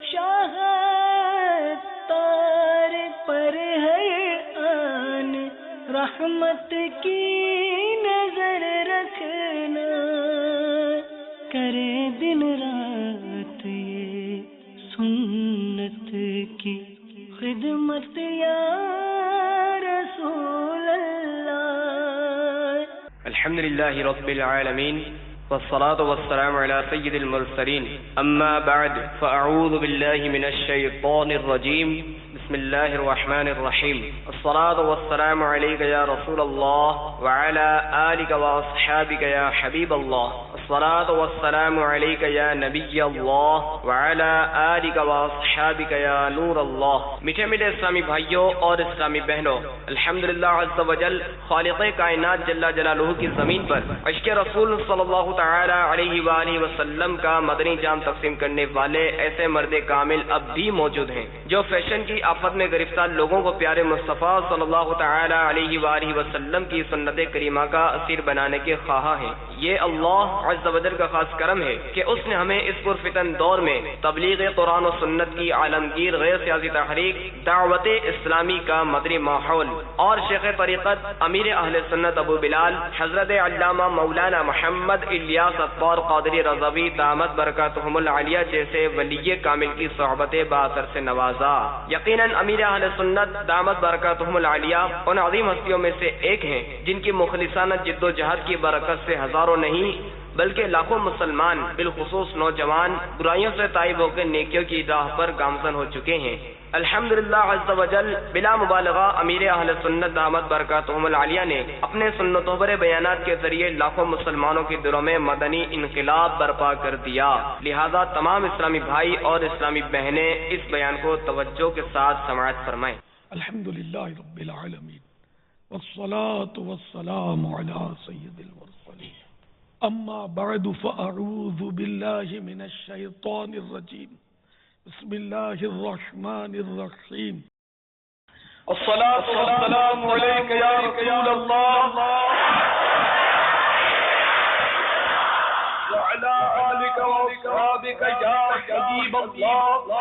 شاہ تار پر ہر آن رحمت کی نظر رکھنا، کرے دن رات یہ سنت کی خدمت یا رسول اللہ۔ الحمد للہ رب العالمین والصلاة والسلام على سید المرسلین، اما بعد فاعوذ باللہ من الشیطان الرجیم، بسم اللہ الرحمن الرحیم، الصلاة والسلام علیک یا رسول اللہ وعلى آلک واصحابک یا حبیب اللہ، الصلاة والسلام علیک یا نبی اللہ وعلى آلک واصحابک یا نور اللہ۔ میٹھے میٹھے اسلامی بھائیوں اور اسلامی بہنوں، الحمدللہ عز وجل خالق کائنات جل جلالہ کی زمین پر عشق رسول صلی اللہ تعالی علیہ وآلہ وسلم کا مدنی جام تقسیم کرنے والے ایسے مرد کامل اب بھی موجود ہیں جو فیشن کی آفت میں گرفتار لوگوں کو پیارے مصطفیٰ صلی اللہ تعالی علیہ وآلہ وسلم کی سنت کریمہ کا اسیر بنانے کے خواہاں ہیں۔ یہ اللہ عز و جل کا خاص کرم ہے کہ اس نے ہمیں اس پرفتن دور میں تبلیغ قرآن و سنت کی عالمگیر غیر سیاسی تحریک دعوت اسلامی کا مدنی ماحول اور شیخ طریقت امیر اہل سنت ابو بلال حضرت علامہ مولانا محمد الیاس اطوار قادری رضوی دامت برکاتہم العالیہ جیسے ولی کامل کی صحبت باثر سے نوازا۔ یقیناً امیر اہل سنت دامت برکاتہم العالیہ ان عظیم ہستیوں میں سے ایک ہیں جن کی مخلصانہ جد و جہد کی برکت سے ہزاروں نہیں بلکہ لاکھوں مسلمان بالخصوص نوجوان برائیوں سے تائب ہو کے نیکیوں کی راہ پر گامزن ہو چکے ہیں۔ الحمدللہ عز و جل بلا مبالغہ امیر اہل سنت دامت برکاتہم العالیہ نے اپنے سنتوں پر بیانات کے ذریعے لاکھوں مسلمانوں کے دلوں میں مدنی انقلاب برپا کر دیا۔ لہذا تمام اسلامی بھائی اور اسلامی بہنیں اس بیان کو توجہ کے ساتھ سماعت فرمائیں۔ الحمدللہ رب العالمین والصلاة والسلام علی سید المرسلین، اما بعد فاعوذ باللہ من الشیطان الرجیم، بسم اللہ الرحمن الرحیم، الصلاة والسلام علیک یا رسول اللہ وعلی آلک واصحابک یا حبیب اللہ،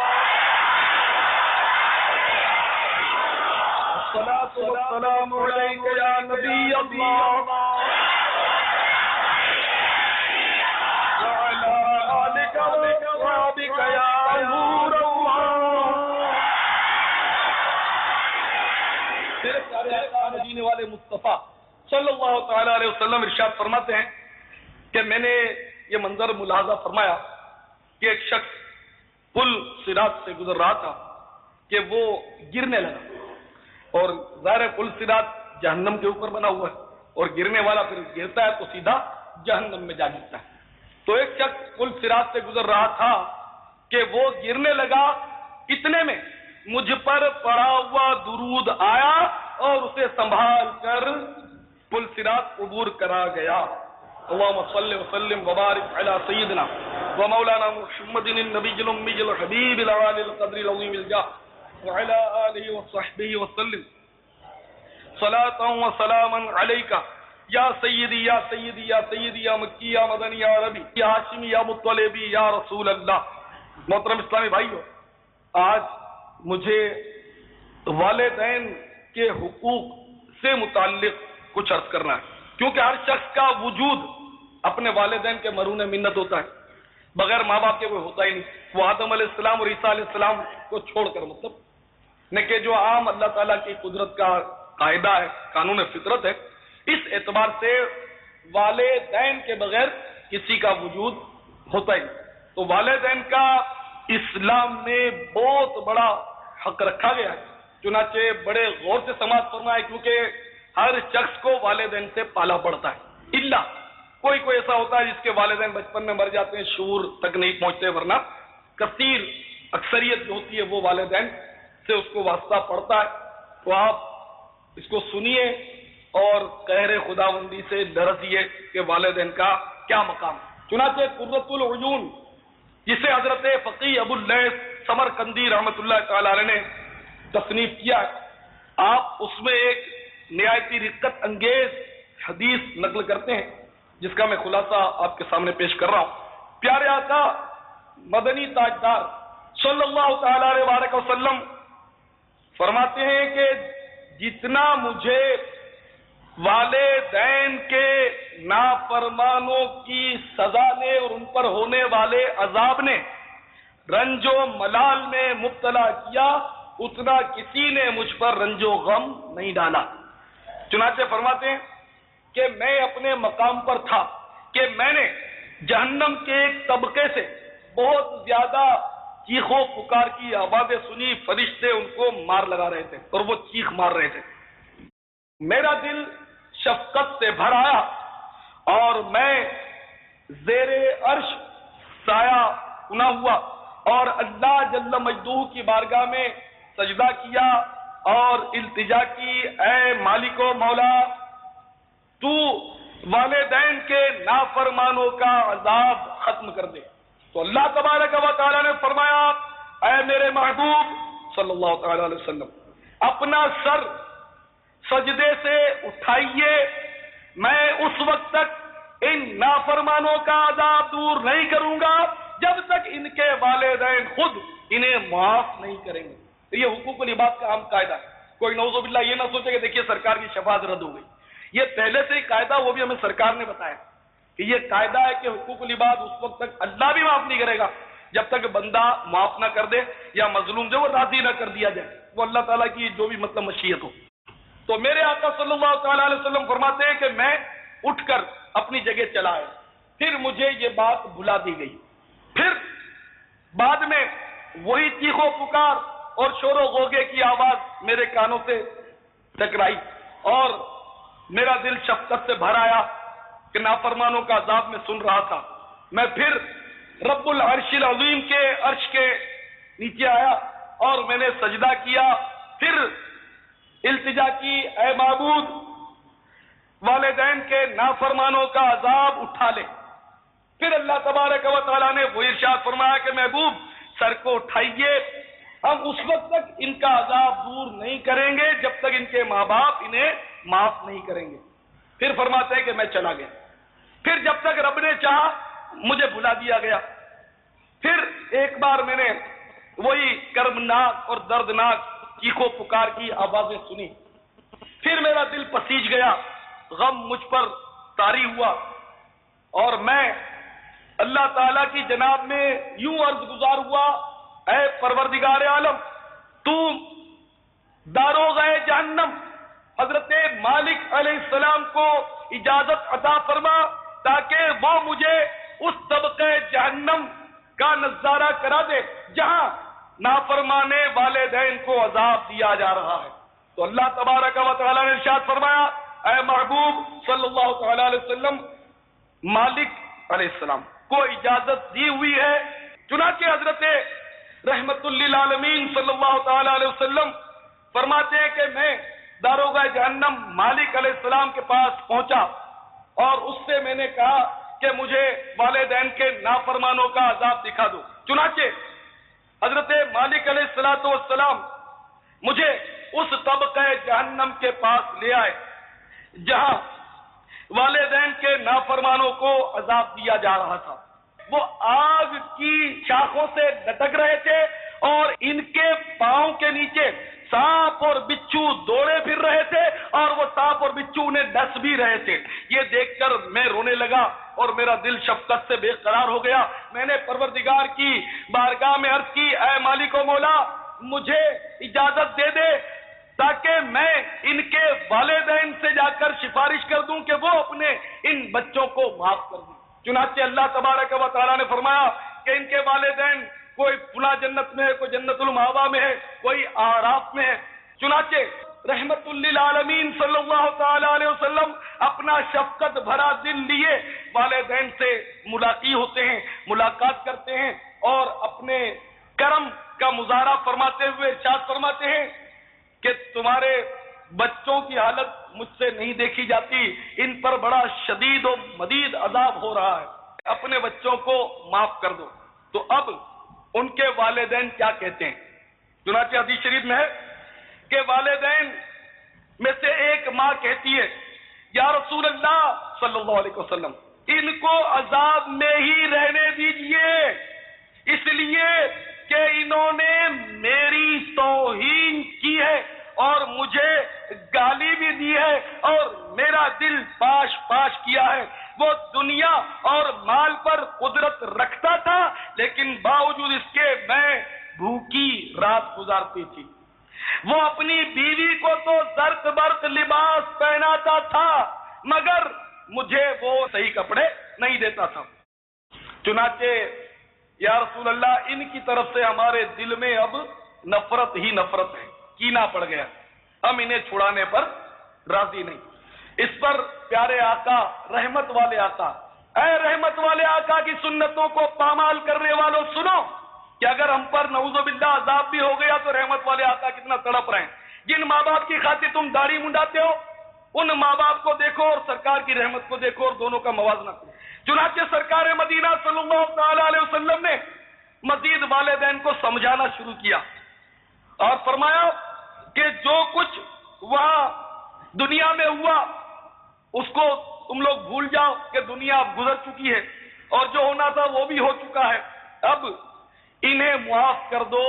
الصلاة والسلام علیک یا نبی اللہ وعلی آلک واصحابک یا نور مدینے والے مصطفیٰ صلی اللہ تعالی علیہ وسلم ارشاد فرماتے ہیں کہ میں نے یہ منظر ملاحظہ فرمایا کہ ایک شخص پل صراط سے گزر رہا تھا کہ وہ گرنے لگا، اور ظاہر پل صراط جہنم کے اوپر بنا ہوا ہے اور گرنے والا پھر گرتا ہے تو سیدھا جہنم میں جا گرتا ہے۔ تو ایک شخص پل صراط سے گزر رہا تھا کہ وہ گرنے لگا، اتنے میں مجھ پر پڑا ہوا درود آیا اور اسے سنبھال کر پل صراط عبور کرا گیا۔ اللہم صلی وسلم وبارک علی سیدنا و مولانا محمد النبی الامی الحبیب العالی القدر العظیم الجاہ وعلی آلہ وصحبہ وسلم، صلاة و سلاما علیکہ یا سیدی یا سیدی یا سیدی یا مکی یا مدنی یا عربی یا ہاشمی یا مطلبی یا رسول اللہ۔ محترم اسلامی بھائیو، آج مجھے والدین کے حقوق سے متعلق کچھ عرض کرنا ہے، کیونکہ ہر شخص کا وجود اپنے والدین کے مرہون منت ہوتا ہے، بغیر ماں باپ کے کوئی ہوتا ہی نہیں۔ وہ آدم علیہ السلام اور عیسیٰ علیہ السلام کو چھوڑ کر مطلب نہ کہ جو عام اللہ تعالیٰ کی قدرت کا قاعدہ ہے، قانون فطرت ہے، اس اعتبار سے والدین کے بغیر کسی کا وجود ہوتا ہی نہیں۔ تو والدین کا اسلام میں بہت بڑا حق رکھا گیا ہے، چنانچہ بڑے غور سے سماعت فرمائے، کیونکہ ہر شخص کو والدین سے پالا پڑتا ہے، الا کوئی ایسا ہوتا ہے جس کے والدین بچپن میں مر جاتے ہیں، شعور تک نہیں پہنچتے، ورنہ کثیر اکثریت جو ہوتی ہے وہ والدین سے اس کو واسطہ پڑتا ہے۔ تو آپ اس کو سنیے اور قہر خداوندی سے ڈرسیے کہ والدین کا کیا مقام ہے۔ چنانچہ قرۃ العیون جسے حضرت فقیہ ابو اللیث سمرقندی رحمۃ اللہ تعالی علیہ نے تصنیف کیا ہے، آپ اس میں ایک نہایتی رقت انگیز حدیث نقل کرتے ہیں جس کا میں خلاصہ آپ کے سامنے پیش کر رہا ہوں۔ پیارے آقا مدنی تاجدار صلی اللہ تعالی علیہ وسلم فرماتے ہیں کہ جتنا مجھے والدین کے نافرمانوں کی سزا نے اور ان پر ہونے والے عذاب نے رنج و ملال میں مبتلا کیا، اتنا کسی نے مجھ پر رنج و غم نہیں ڈالا۔ چنانچہ فرماتے ہیں کہ میں اپنے مقام پر تھا کہ میں نے جہنم کے ایک طبقے سے بہت زیادہ چیخ و پکار کی آوازیں سنی، فرشتے ان کو مار لگا رہے تھے اور وہ چیخ مار رہے تھے۔ میرا دل شفقت سے بھر آیا اور میں زیر عرش سایہ کنا ہوا اور اللہ جل مجدہ کی بارگاہ میں سجدہ کیا اور التجا کی، اے مالک و مولا، تو والدین کے نافرمانوں کا عذاب ختم کر دے۔ تو اللہ تبارک و تعالیٰ نے فرمایا، اے میرے محبوب صلی اللہ تعالی علیہ وسلم، اپنا سر سجدے سے اٹھائیے، میں اس وقت تک ان نافرمانوں کا عذاب دور نہیں کروں گا جب تک ان کے والدین خود انہیں معاف نہیں کریں گے۔ یہ حقوق العباد کا عام قاعدہ ہے۔ کوئی نعوذ باللہ یہ نہ سوچے کہ دیکھیے سرکار کی شفاعت رد ہو گئی، یہ پہلے سے ہی قاعدہ، وہ بھی ہمیں سرکار نے بتایا کہ یہ قاعدہ ہے کہ حقوق العباد اس وقت تک اللہ بھی معاف نہیں کرے گا جب تک بندہ معاف نہ کر دے یا مظلوم جو وہ راضی نہ کر دیا جائے، وہ اللہ تعالیٰ کی جو بھی مطلب مشیت ہو۔ تو میرے آقا صلی اللہ تعالی علیہ وسلم فرماتے ہیں کہ میں اٹھ کر اپنی جگہ چلا آیا، پھر مجھے یہ بات بھلا دی گئی، پھر بعد میں وہی چیخ و پکار اور شور و غوغے کی آواز میرے کانوں سے ٹکرائی اور میرا دل شفقت سے بھر آیا کہ نافرمانوں کا عذاب میں سن رہا تھا۔ میں پھر رب العرش العظیم کے عرش کے نیچے آیا اور میں نے سجدہ کیا، پھر التجا کی، اے معبود، والدین کے نافرمانوں کا عذاب اٹھا لے۔ پھر اللہ تبارک و تعالیٰ نے وہ ارشاد فرمایا کہ محبوب سر کو اٹھائیے، ہم اس وقت تک ان کا عذاب دور نہیں کریں گے جب تک ان کے ماں باپ انہیں معاف نہیں کریں گے۔ پھر فرماتے ہیں کہ میں چلا گیا، پھر جب تک رب نے چاہا مجھے بلا دیا گیا، پھر ایک بار میں نے وہی کربناک اور دردناک چیخ و پکار کی آوازیں سنی، پھر میرا دل پسیج گیا، غم مجھ پر طاری ہوا اور میں اللہ تعالیٰ کی جناب میں یوں عرض گزار ہوا، اے پروردگار عالم، تو داروغ جہنم حضرت مالک علیہ السلام کو اجازت عطا فرما تاکہ وہ مجھے اس طبقہ جہنم کا نظارہ کرا دے جہاں نافرمانے والدین کو عذاب دیا جا رہا ہے۔ تو اللہ تبارک و تعالیٰ نے ارشاد فرمایا، اے محبوب صلی اللہ تعالی علیہ وسلم، مالک علیہ السلام کو اجازت دی ہوئی ہے۔ چنانچہ حضرت رحمت للعالمین صلی اللہ تعالی علیہ وسلم فرماتے ہیں کہ میں داروغہ جہنم مالک علیہ السلام کے پاس پہنچا اور اس سے میں نے کہا کہ مجھے والدین کے نافرمانوں کا عذاب دکھا دو۔ چنانچہ حضرت مالک علیہ السلام مجھے اس طبقہ جہنم کے پاس لے آئے جہاں والدین کے نافرمانوں کو عذاب دیا جا رہا تھا۔ وہ آگ کی شاخوں سے لٹک رہے تھے اور ان کے پاؤں کے نیچے سانپ اور بچھو دوڑے پھر رہے تھے اور وہ سانپ اور بچھو انہیں ڈس بھی رہے تھے۔ یہ دیکھ کر میں رونے لگا اور میرا دل شفقت سے بے قرار ہو گیا۔ میں نے پروردگار کی بارگاہ میں عرض کی، اے مالک و مولا، مجھے اجازت دے دے تاکہ میں ان کے والدین سے جا کر سفارش کر دوں کہ وہ اپنے ان بچوں کو معاف کر دیں۔ چنانچہ اللہ تبارک و تعالیٰ نے فرمایا کہ ان کے والدین کوئی فلاں جنت میں ہے، کوئی جنت المأویٰ میں ہے، کوئی اعراف میں ہے۔ چنانچہ رحمت للعالمین صلی اللہ تعالی علیہ وسلم اپنا شفقت بھرا دل لیے والدین سے ملاقات کرتے ہیں اور اپنے کرم کا مظاہرہ فرماتے ہوئے ارشاد فرماتے ہیں کہ تمہارے بچوں کی حالت مجھ سے نہیں دیکھی جاتی، ان پر بڑا شدید و مدید عذاب ہو رہا ہے، اپنے بچوں کو معاف کر دو۔ تو اب ان کے والدین کیا کہتے ہیں؟ چنانچہ حدیث شریف میں ہے کہ والدین میں سے ایک ماں کہتی ہے، یا رسول اللہ صلی اللہ علیہ وسلم، ان کو عذاب میں ہی رہنے دیجئے، اس لیے کہ انہوں نے میری توہین کی ہے اور مجھے گالی بھی دی ہے اور میرا دل پاش پاش کیا ہے. وہ دنیا اور مال پر قدرت رکھتا تھا لیکن باوجود اس کے میں بھوکی رات گزارتی تھی. وہ اپنی بیوی کو تو زرق برق لباس پہناتا تھا مگر مجھے وہ صحیح کپڑے نہیں دیتا تھا. چنانچہ یا رسول اللہ ان کی طرف سے ہمارے دل میں اب نفرت ہی نفرت ہے, کینہ پڑ گیا, ہم انہیں چھڑانے پر راضی نہیں. اس پر پیارے آقا, رحمت والے آقا, اے رحمت والے آقا کی سنتوں کو پامال کرنے والوں سنو کہ اگر ہم پر نعوذ باللہ عذاب بھی ہو گیا تو رحمت والے آقا کتنا تڑپ رہے ہیں. جن ماں باپ کی خاطر تم داڑھی منڈاتے ہو ان ماں باپ کو دیکھو اور سرکار کی رحمت کو دیکھو اور دونوں کا موازنہ کرو. چنانچہ سرکار مدینہ صلی اللہ تعالی علیہ وسلم نے مزید والدین کو سمجھانا شروع کیا اور فرمایا کہ جو کچھ وہاں دنیا میں ہوا اس کو تم لوگ بھول جاؤ کہ دنیا اب گزر چکی ہے اور جو ہونا تھا وہ بھی ہو چکا ہے. اب انہیں معاف کر دو,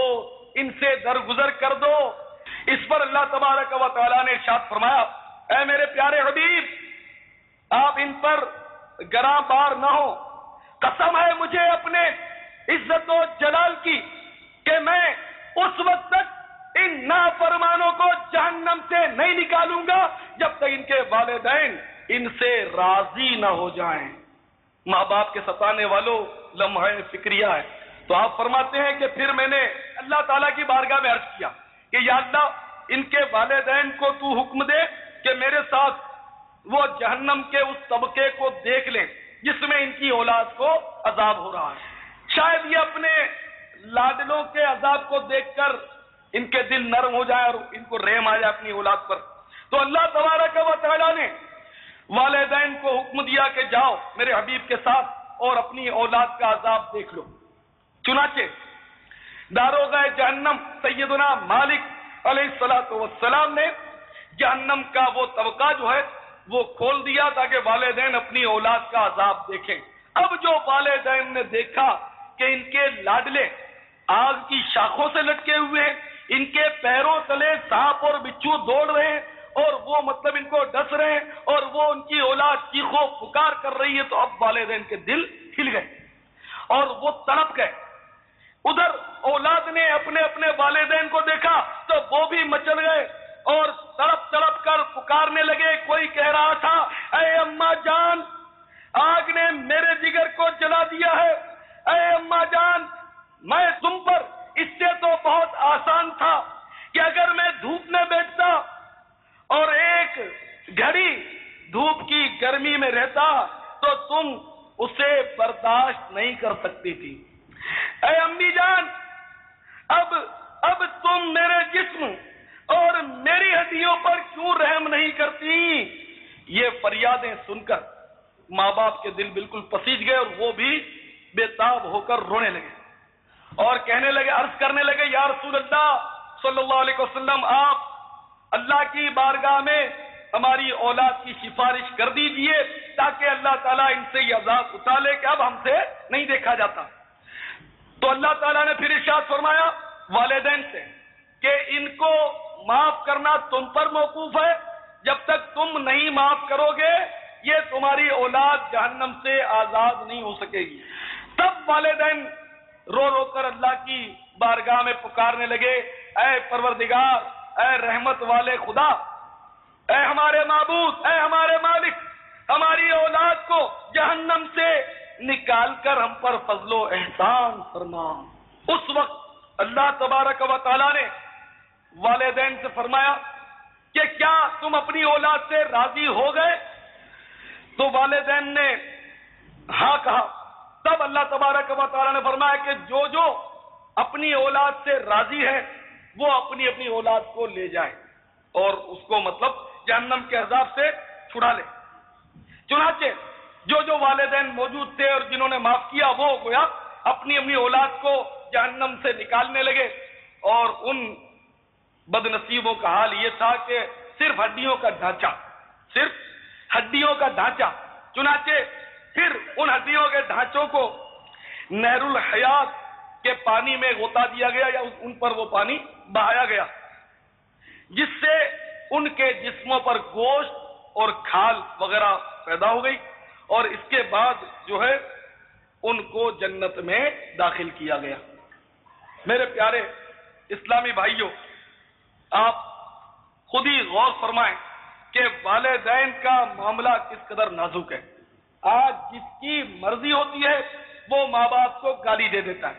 ان سے درگزر کر دو. اس پر اللہ تبارک و تعالیٰ نے ارشاد فرمایا اے میرے پیارے حبیب آپ ان پر گراں بار نہ ہو. قسم ہے مجھے اپنے عزت و جلال کی کہ میں اس وقت تک ان نافرمانوں کو جہنم سے نہیں نکالوں گا جب تک ان کے والدین ان سے راضی نہ ہو جائیں. ماں باپ کے ستانے والوں لمحہ فکریہ ہے. تو آپ فرماتے ہیں کہ پھر میں نے اللہ تعالیٰ کی بارگاہ میں عرض کیا کہ یا اللہ ان کے والدین کو تو حکم دے کہ میرے ساتھ وہ جہنم کے اس طبقے کو دیکھ لیں جس میں ان کی اولاد کو عذاب ہو رہا ہے. شاید یہ اپنے لاڈلوں کے عذاب کو دیکھ کر ان کے دل نرم ہو جائے اور ان کو رحم آ جائے اپنی اولاد پر. تو اللہ تبارک و تعالیٰ نے والدین کو حکم دیا کہ جاؤ میرے حبیب کے ساتھ اور اپنی اولاد کا عذاب دیکھ لو. چنانچہ داروغہ جہنم سیدنا مالک علیہ السلام نے جہنم کا وہ طبقہ جو ہے وہ کھول دیا تاکہ والدین اپنی اولاد کا عذاب دیکھیں. اب جو والدین نے دیکھا کہ ان کے لاڈلے آگ کی شاخوں سے لٹکے ہوئے ہیں, ان کے پیروں تلے سانپ اور بچھو دوڑ رہے ہیں اور وہ مطلب ان کو ڈس رہے ہیں اور وہ ان کی اولاد چیخو پکار کر رہی ہے, تو اب والدین کے دل ہل گئے اور وہ تڑپ گئے. ادھر اولاد نے اپنے اپنے والدین کو دیکھا تو وہ بھی مچل گئے اور تڑپ تڑپ کر پکارنے لگے. کوئی کہہ رہا تھا اے اماں جان آگ نے میرے جگر کو جلا دیا ہے, اے اماں جان میں تم پر اس سے تو بہت آسان تھا کہ اگر میں دھوپ میں بیٹھتا اور ایک گھڑی دھوپ کی گرمی میں رہتا تو تم اسے برداشت نہیں کر سکتی تھی. اے امی جان اب تم میرے جسم اور میری ہڈیوں پر کیوں رحم نہیں کرتی. یہ فریادیں سن کر ماں باپ کے دل بالکل پسیج گئے اور وہ بھی بے تاب ہو کر رونے لگے اور کہنے لگے, عرض کرنے لگے یا رسول اللہ صلی اللہ علیہ وسلم آپ اللہ کی بارگاہ میں ہماری اولاد کی سفارش کر دیجئے تاکہ اللہ تعالیٰ ان سے یہ عذاب اٹھا لے کہ اب ہم سے نہیں دیکھا جاتا. تو اللہ تعالیٰ نے پھر ارشاد فرمایا والدین سے کہ ان کو معاف کرنا تم پر موقوف ہے, جب تک تم نہیں معاف کرو گے یہ تمہاری اولاد جہنم سے آزاد نہیں ہو سکے گی. تب والدین رو رو کر اللہ کی بارگاہ میں پکارنے لگے اے پروردگار, اے رحمت والے خدا, اے ہمارے معبود, اے ہمارے مالک, ہماری اولاد کو جہنم سے نکال کر ہم پر فضل و احسان فرما. اس وقت اللہ تبارک و تعالیٰ نے والدین سے فرمایا کہ کیا تم اپنی اولاد سے راضی ہو گئے؟ تو والدین نے ہاں کہا. تب اللہ تبارک و تعالیٰ نے فرمایا کہ جو اپنی اولاد سے راضی ہے وہ اپنی اپنی اولاد کو لے جائے اور اس کو مطلب جہنم کے عذاب سے چھڑا لے. چنانچہ جو والدین موجود تھے اور جنہوں نے معاف کیا وہ گویا اپنی اپنی اولاد کو جہنم سے نکالنے لگے اور ان بد نصیبوں کا حال یہ تھا کہ صرف ہڈیوں کا ڈھانچہ. چنانچہ پھر ان ہڈیوں کے ڈھانچوں کو نہر الحیات کہ پانی میں غوطہ دیا گیا یا ان پر وہ پانی بہایا گیا، جس سے ان کے جسموں پر گوشت اور کھال وغیرہ پیدا ہو گئی، اور اس کے بعد جو ہے ان کو جنت میں داخل کیا گیا۔ میرے پیارے اسلامی بھائیوں، آپ خود ہی غور فرمائیں کہ والدین کا معاملہ کس قدر نازک ہے۔ آج جس کی مرضی ہوتی ہے وہ ماں باپ کو گالی دے دیتا ہے،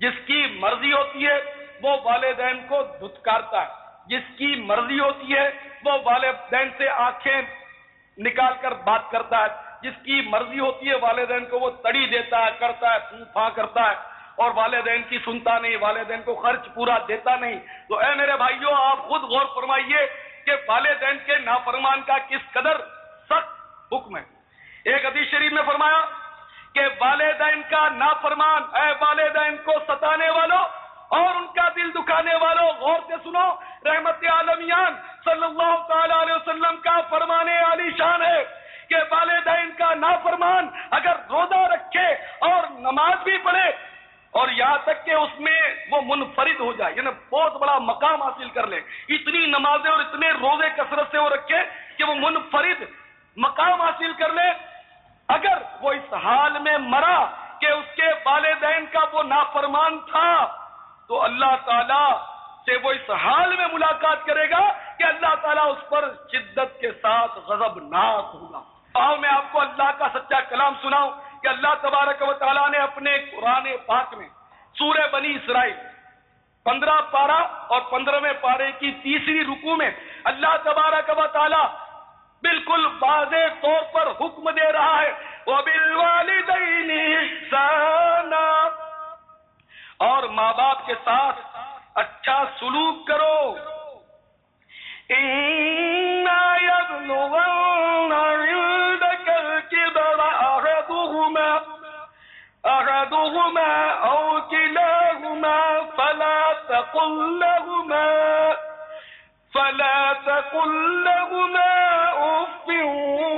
جس کی مرضی ہوتی ہے وہ والدین کو دھتکارتا ہے، جس کی مرضی ہوتی ہے وہ والدین سے آنکھیں نکال کر بات کرتا ہے، جس کی مرضی ہوتی ہے والدین کو وہ تڑی دیتا ہے، کرتا ہے، پھوں پھاں کرتا ہے، اور والدین کی سنتا نہیں، والدین کو خرچ پورا دیتا نہیں۔ تو اے میرے بھائیوں، آپ خود غور فرمائیے کہ والدین کے نافرمان کا کس قدر سخت حکم ہے۔ ایک حدیث شریف میں فرمایا کہ والدین کا نافرمان، اے والدین کو ستانے والوں اور ان کا دل دکھانے والوں، غور سے سنو، رحمت عالمیان صلی اللہ تعالی علیہ وسلم کا فرمان عالی شان ہے کہ والدین کا نافرمان اگر روزہ رکھے اور نماز بھی پڑھے اور یہاں تک کہ اس میں وہ منفرد ہو جائے، یعنی بہت بڑا مقام حاصل کر لے، اتنی نمازیں اور اتنے روزے کثرت سے وہ رکھے کہ وہ منفرد مقام حاصل کر لے، اگر وہ اس حال میں مرا کہ اس کے والدین کا وہ نافرمان تھا، تو اللہ تعالیٰ سے وہ اس حال میں ملاقات کرے گا کہ اللہ تعالیٰ اس پر شدت کے ساتھ غضبناک ہوگا۔ آؤ میں آپ کو اللہ کا سچا کلام سناؤں کہ اللہ تبارک و تعالیٰ نے اپنے قرآن پاک میں سورہ بنی اسرائیل 15 پارہ اور 15ویں پارے کی تیسری رکوع میں اللہ تبارک و تعالیٰ بالکل واضح طور پر حکم دے رہا ہے، وَبِالْوَالِدَيْنِ إِحْسَانًا، اور ماں باپ کے ساتھ اچھا سلوک کرو۔ إِمَّا يَبْلُغَنَّ عِندَكَ الْكِبَرَ أَحَدُهُمَا أَوْ كِلَاهُمَا فَلَا تَقُل لَّهُمَا أُفٍّ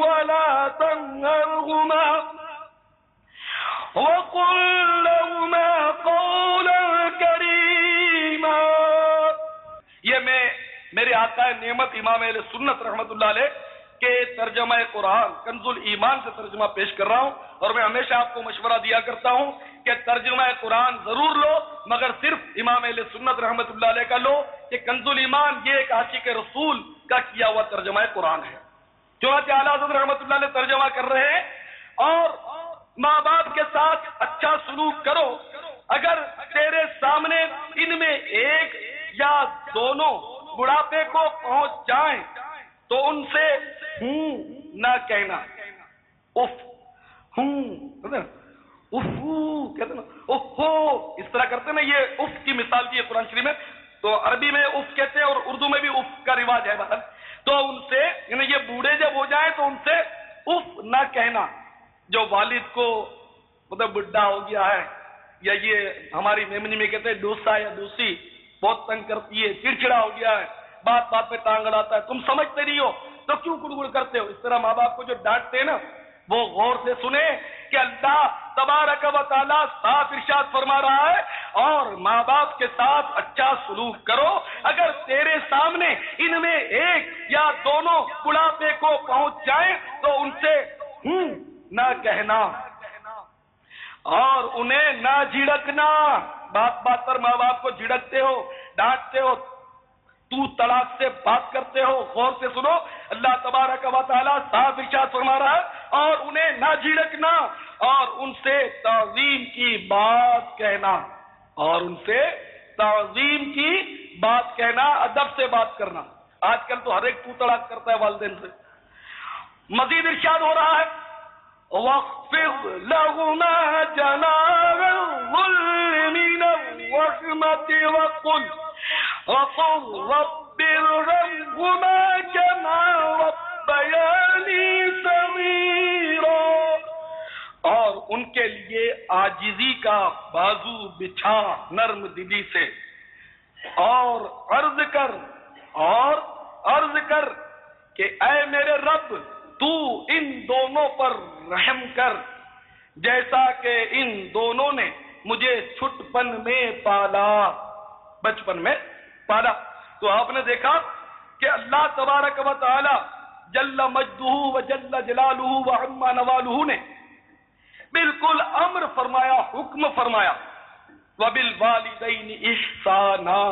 وَلَا تَنْهَرْهُمَا وَقُل لَّهُمَا قَوْلًا كَرِيمًا۔ یہ میرے آقا نعمت امام اہل سنت رحمت اللہ علیہ کے ترجمہ قرآن کنز الایمان سے ترجمہ پیش کر رہا ہوں، اور میں ہمیشہ آپ کو مشورہ دیا کرتا ہوں کہ ترجمہ قرآن ضرور لو، مگر صرف امام اہل سنت رحمت اللہ علیہ کا لو، کہ کنز الایمان یہ ایک عاشق رسول کا کیا ہوا ترجمہ قرآن ہے۔ چنانچہ اعلیٰ حضرت رحمت اللہ علیہ ترجمہ کر رہے ہیں، اور ماں باپ کے ساتھ اچھا سلوک کرو، اگر تیرے سامنے ان میں ایک یا دونوں بڑھاپے کو پہنچ جائیں تو ان سے ہوں نہ کہنا، اف ہوں اف کہتے نا، اوہو اس طرح کرتے نا، یہ اف کی مثال دی ہے قرآن شریف میں، تو عربی میں اف کہتے ہیں اور اردو میں بھی اف کا رواج ہے مثلا، تو ان سے یعنی یہ بوڑھے جب ہو جائیں تو ان سے اف نہ کہنا۔ جو والد کو مطلب بڈھا ہو گیا ہے، یا یہ ہماری میمنی میں کہتے ہیں ڈوسا یا دوسی، بہت تنگ کرتی ہے، چڑچڑا ہو گیا ہے، بات بات پہ ٹانگ اڑاتا ہے، تم سمجھتے نہیں ہو تو کیوں گڑگڑ کرتے ہو، اس طرح ماں باپ کو جو ڈانٹتے ہیں نا، وہ غور سے سنیں کہ اللہ تبارک و تعالیٰ صاف ارشاد فرما رہا ہے، اور ماں باپ کے ساتھ اچھا سلوک کرو، اگر تیرے سامنے ان میں ایک یا دونوں بڑھاپے کو پہنچ جائیں تو ان سے ہوں نہ کہنا اور انہیں نہ جھڑکنا۔ بات بات پر ماں باپ کو جھڑکتے ہو، ڈانٹتے ہو، تو طلاق سے بات کرتے ہو، غور سے سنو، اللہ تبارک و تعالیٰ صاف ارشاد فرما رہا ہے، اور انہیں نہ جھڑکنا اور ان سے تعظیم کی بات کہنا، اور ان سے تعظیم کی بات کہنا، ادب سے بات کرنا۔ آج کل تو ہر ایک تو طلاق کرتا ہے والدین سے۔ مزید ارشاد ہو رہا ہے، وَاخْفِضْ لَهُمَا جَنَاحَ الذُّلِّ مِنَ الرَّحْمَةِ وَقُلْ رَبِّ ارْحَمْهُمَا كَمَا رَبَّيَانِي صَغِيرًا، اور ان کے لیے عاجزی کا بازو بچھا نرم دلی سے، اور عرض کر کہ اے میرے رب تو ان دونوں پر رحم کر، جیسا کہ ان دونوں نے مجھے چھٹپن میں پالا، بچپن میں پالا۔ تو آپ نے دیکھا کہ اللہ تبارک و تعالی جل مجدہ و جل جلالہ و عما نوالہ نے بالکل امر فرمایا، حکم فرمایا، وَبِالْوَالِدَيْنِ إِحْسَانًا،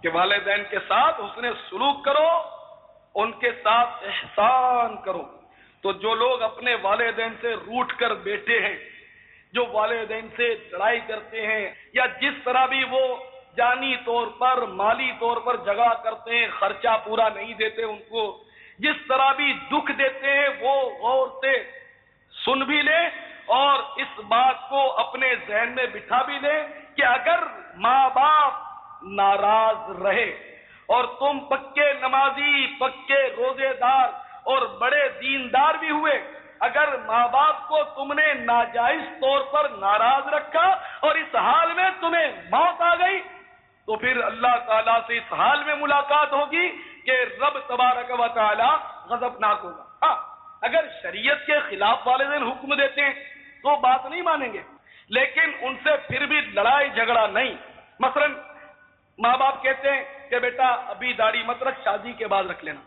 کہ والدین کے ساتھ حسن سلوک کرو، ان کے ساتھ احسان کرو۔ تو جو لوگ اپنے والدین سے روٹھ کر بیٹھے ہیں، جو والدین سے لڑائی کرتے ہیں، یا جس طرح بھی وہ جانی طور پر، مالی طور پر جھگڑا کرتے ہیں، خرچہ پورا نہیں دیتے ان کو، جس طرح بھی دکھ دیتے ہیں، وہ غور سے سن بھی لیں اور اس بات کو اپنے ذہن میں بٹھا بھی لیں کہ اگر ماں باپ ناراض رہے اور تم پکے نمازی، پکے روزے دار اور بڑے دیندار بھی ہوئے، اگر ماں باپ کو تم نے ناجائز طور پر ناراض رکھا اور اس حال میں تمہیں موت آ گئی، تو پھر اللہ تعالیٰ سے اس حال میں ملاقات ہوگی کہ رب تبارک و تعالی غضبناک ہوگا۔ ہاں، اگر شریعت کے خلاف والدین حکم دیتے ہیں تو بات نہیں مانیں گے، لیکن ان سے پھر بھی لڑائی جھگڑا نہیں۔ مثلا ماں باپ کہتے ہیں کہ بیٹا ابھی داڑھی مت رکھ، شادی کے بعد رکھ لینا،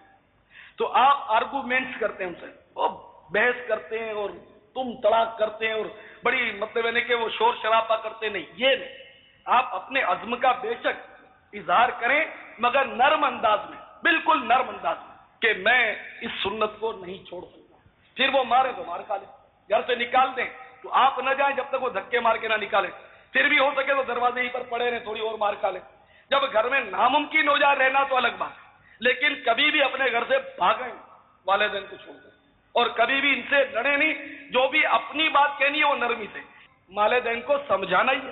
تو آپ آرگومنٹس کرتے ہیں ان سے، وہ بحث کرتے ہیں اور تم تڑاک کرتے ہیں اور بڑی مطلب ہے کہ وہ شور شرابہ کرتے، نہیں، یہ نہیں، آپ اپنے عزم کا بے شک اظہار کریں، مگر نرم انداز میں، بالکل نرم انداز میں، کہ میں اس سنت کو نہیں چھوڑ سکتا۔ پھر وہ مارے تو مار کھا لیں، گھر سے نکال دیں تو آپ نہ جائیں جب تک وہ دھکے مار کے نہ نکالیں، پھر بھی ہو سکے تو دروازے ہی پر پڑے رہیں، تھوڑی اور مار کھا لیں۔ جب گھر میں ناممکن ہو جائے رہنا تو الگ بات، لیکن کبھی بھی اپنے گھر سے بھاگیں والدین کو چھوڑ دیں، اور کبھی بھی ان سے لڑیں نہیں، جو بھی اپنی بات کہنی ہے وہ نرمی سے، والدین کو سمجھانا ہی ہے۔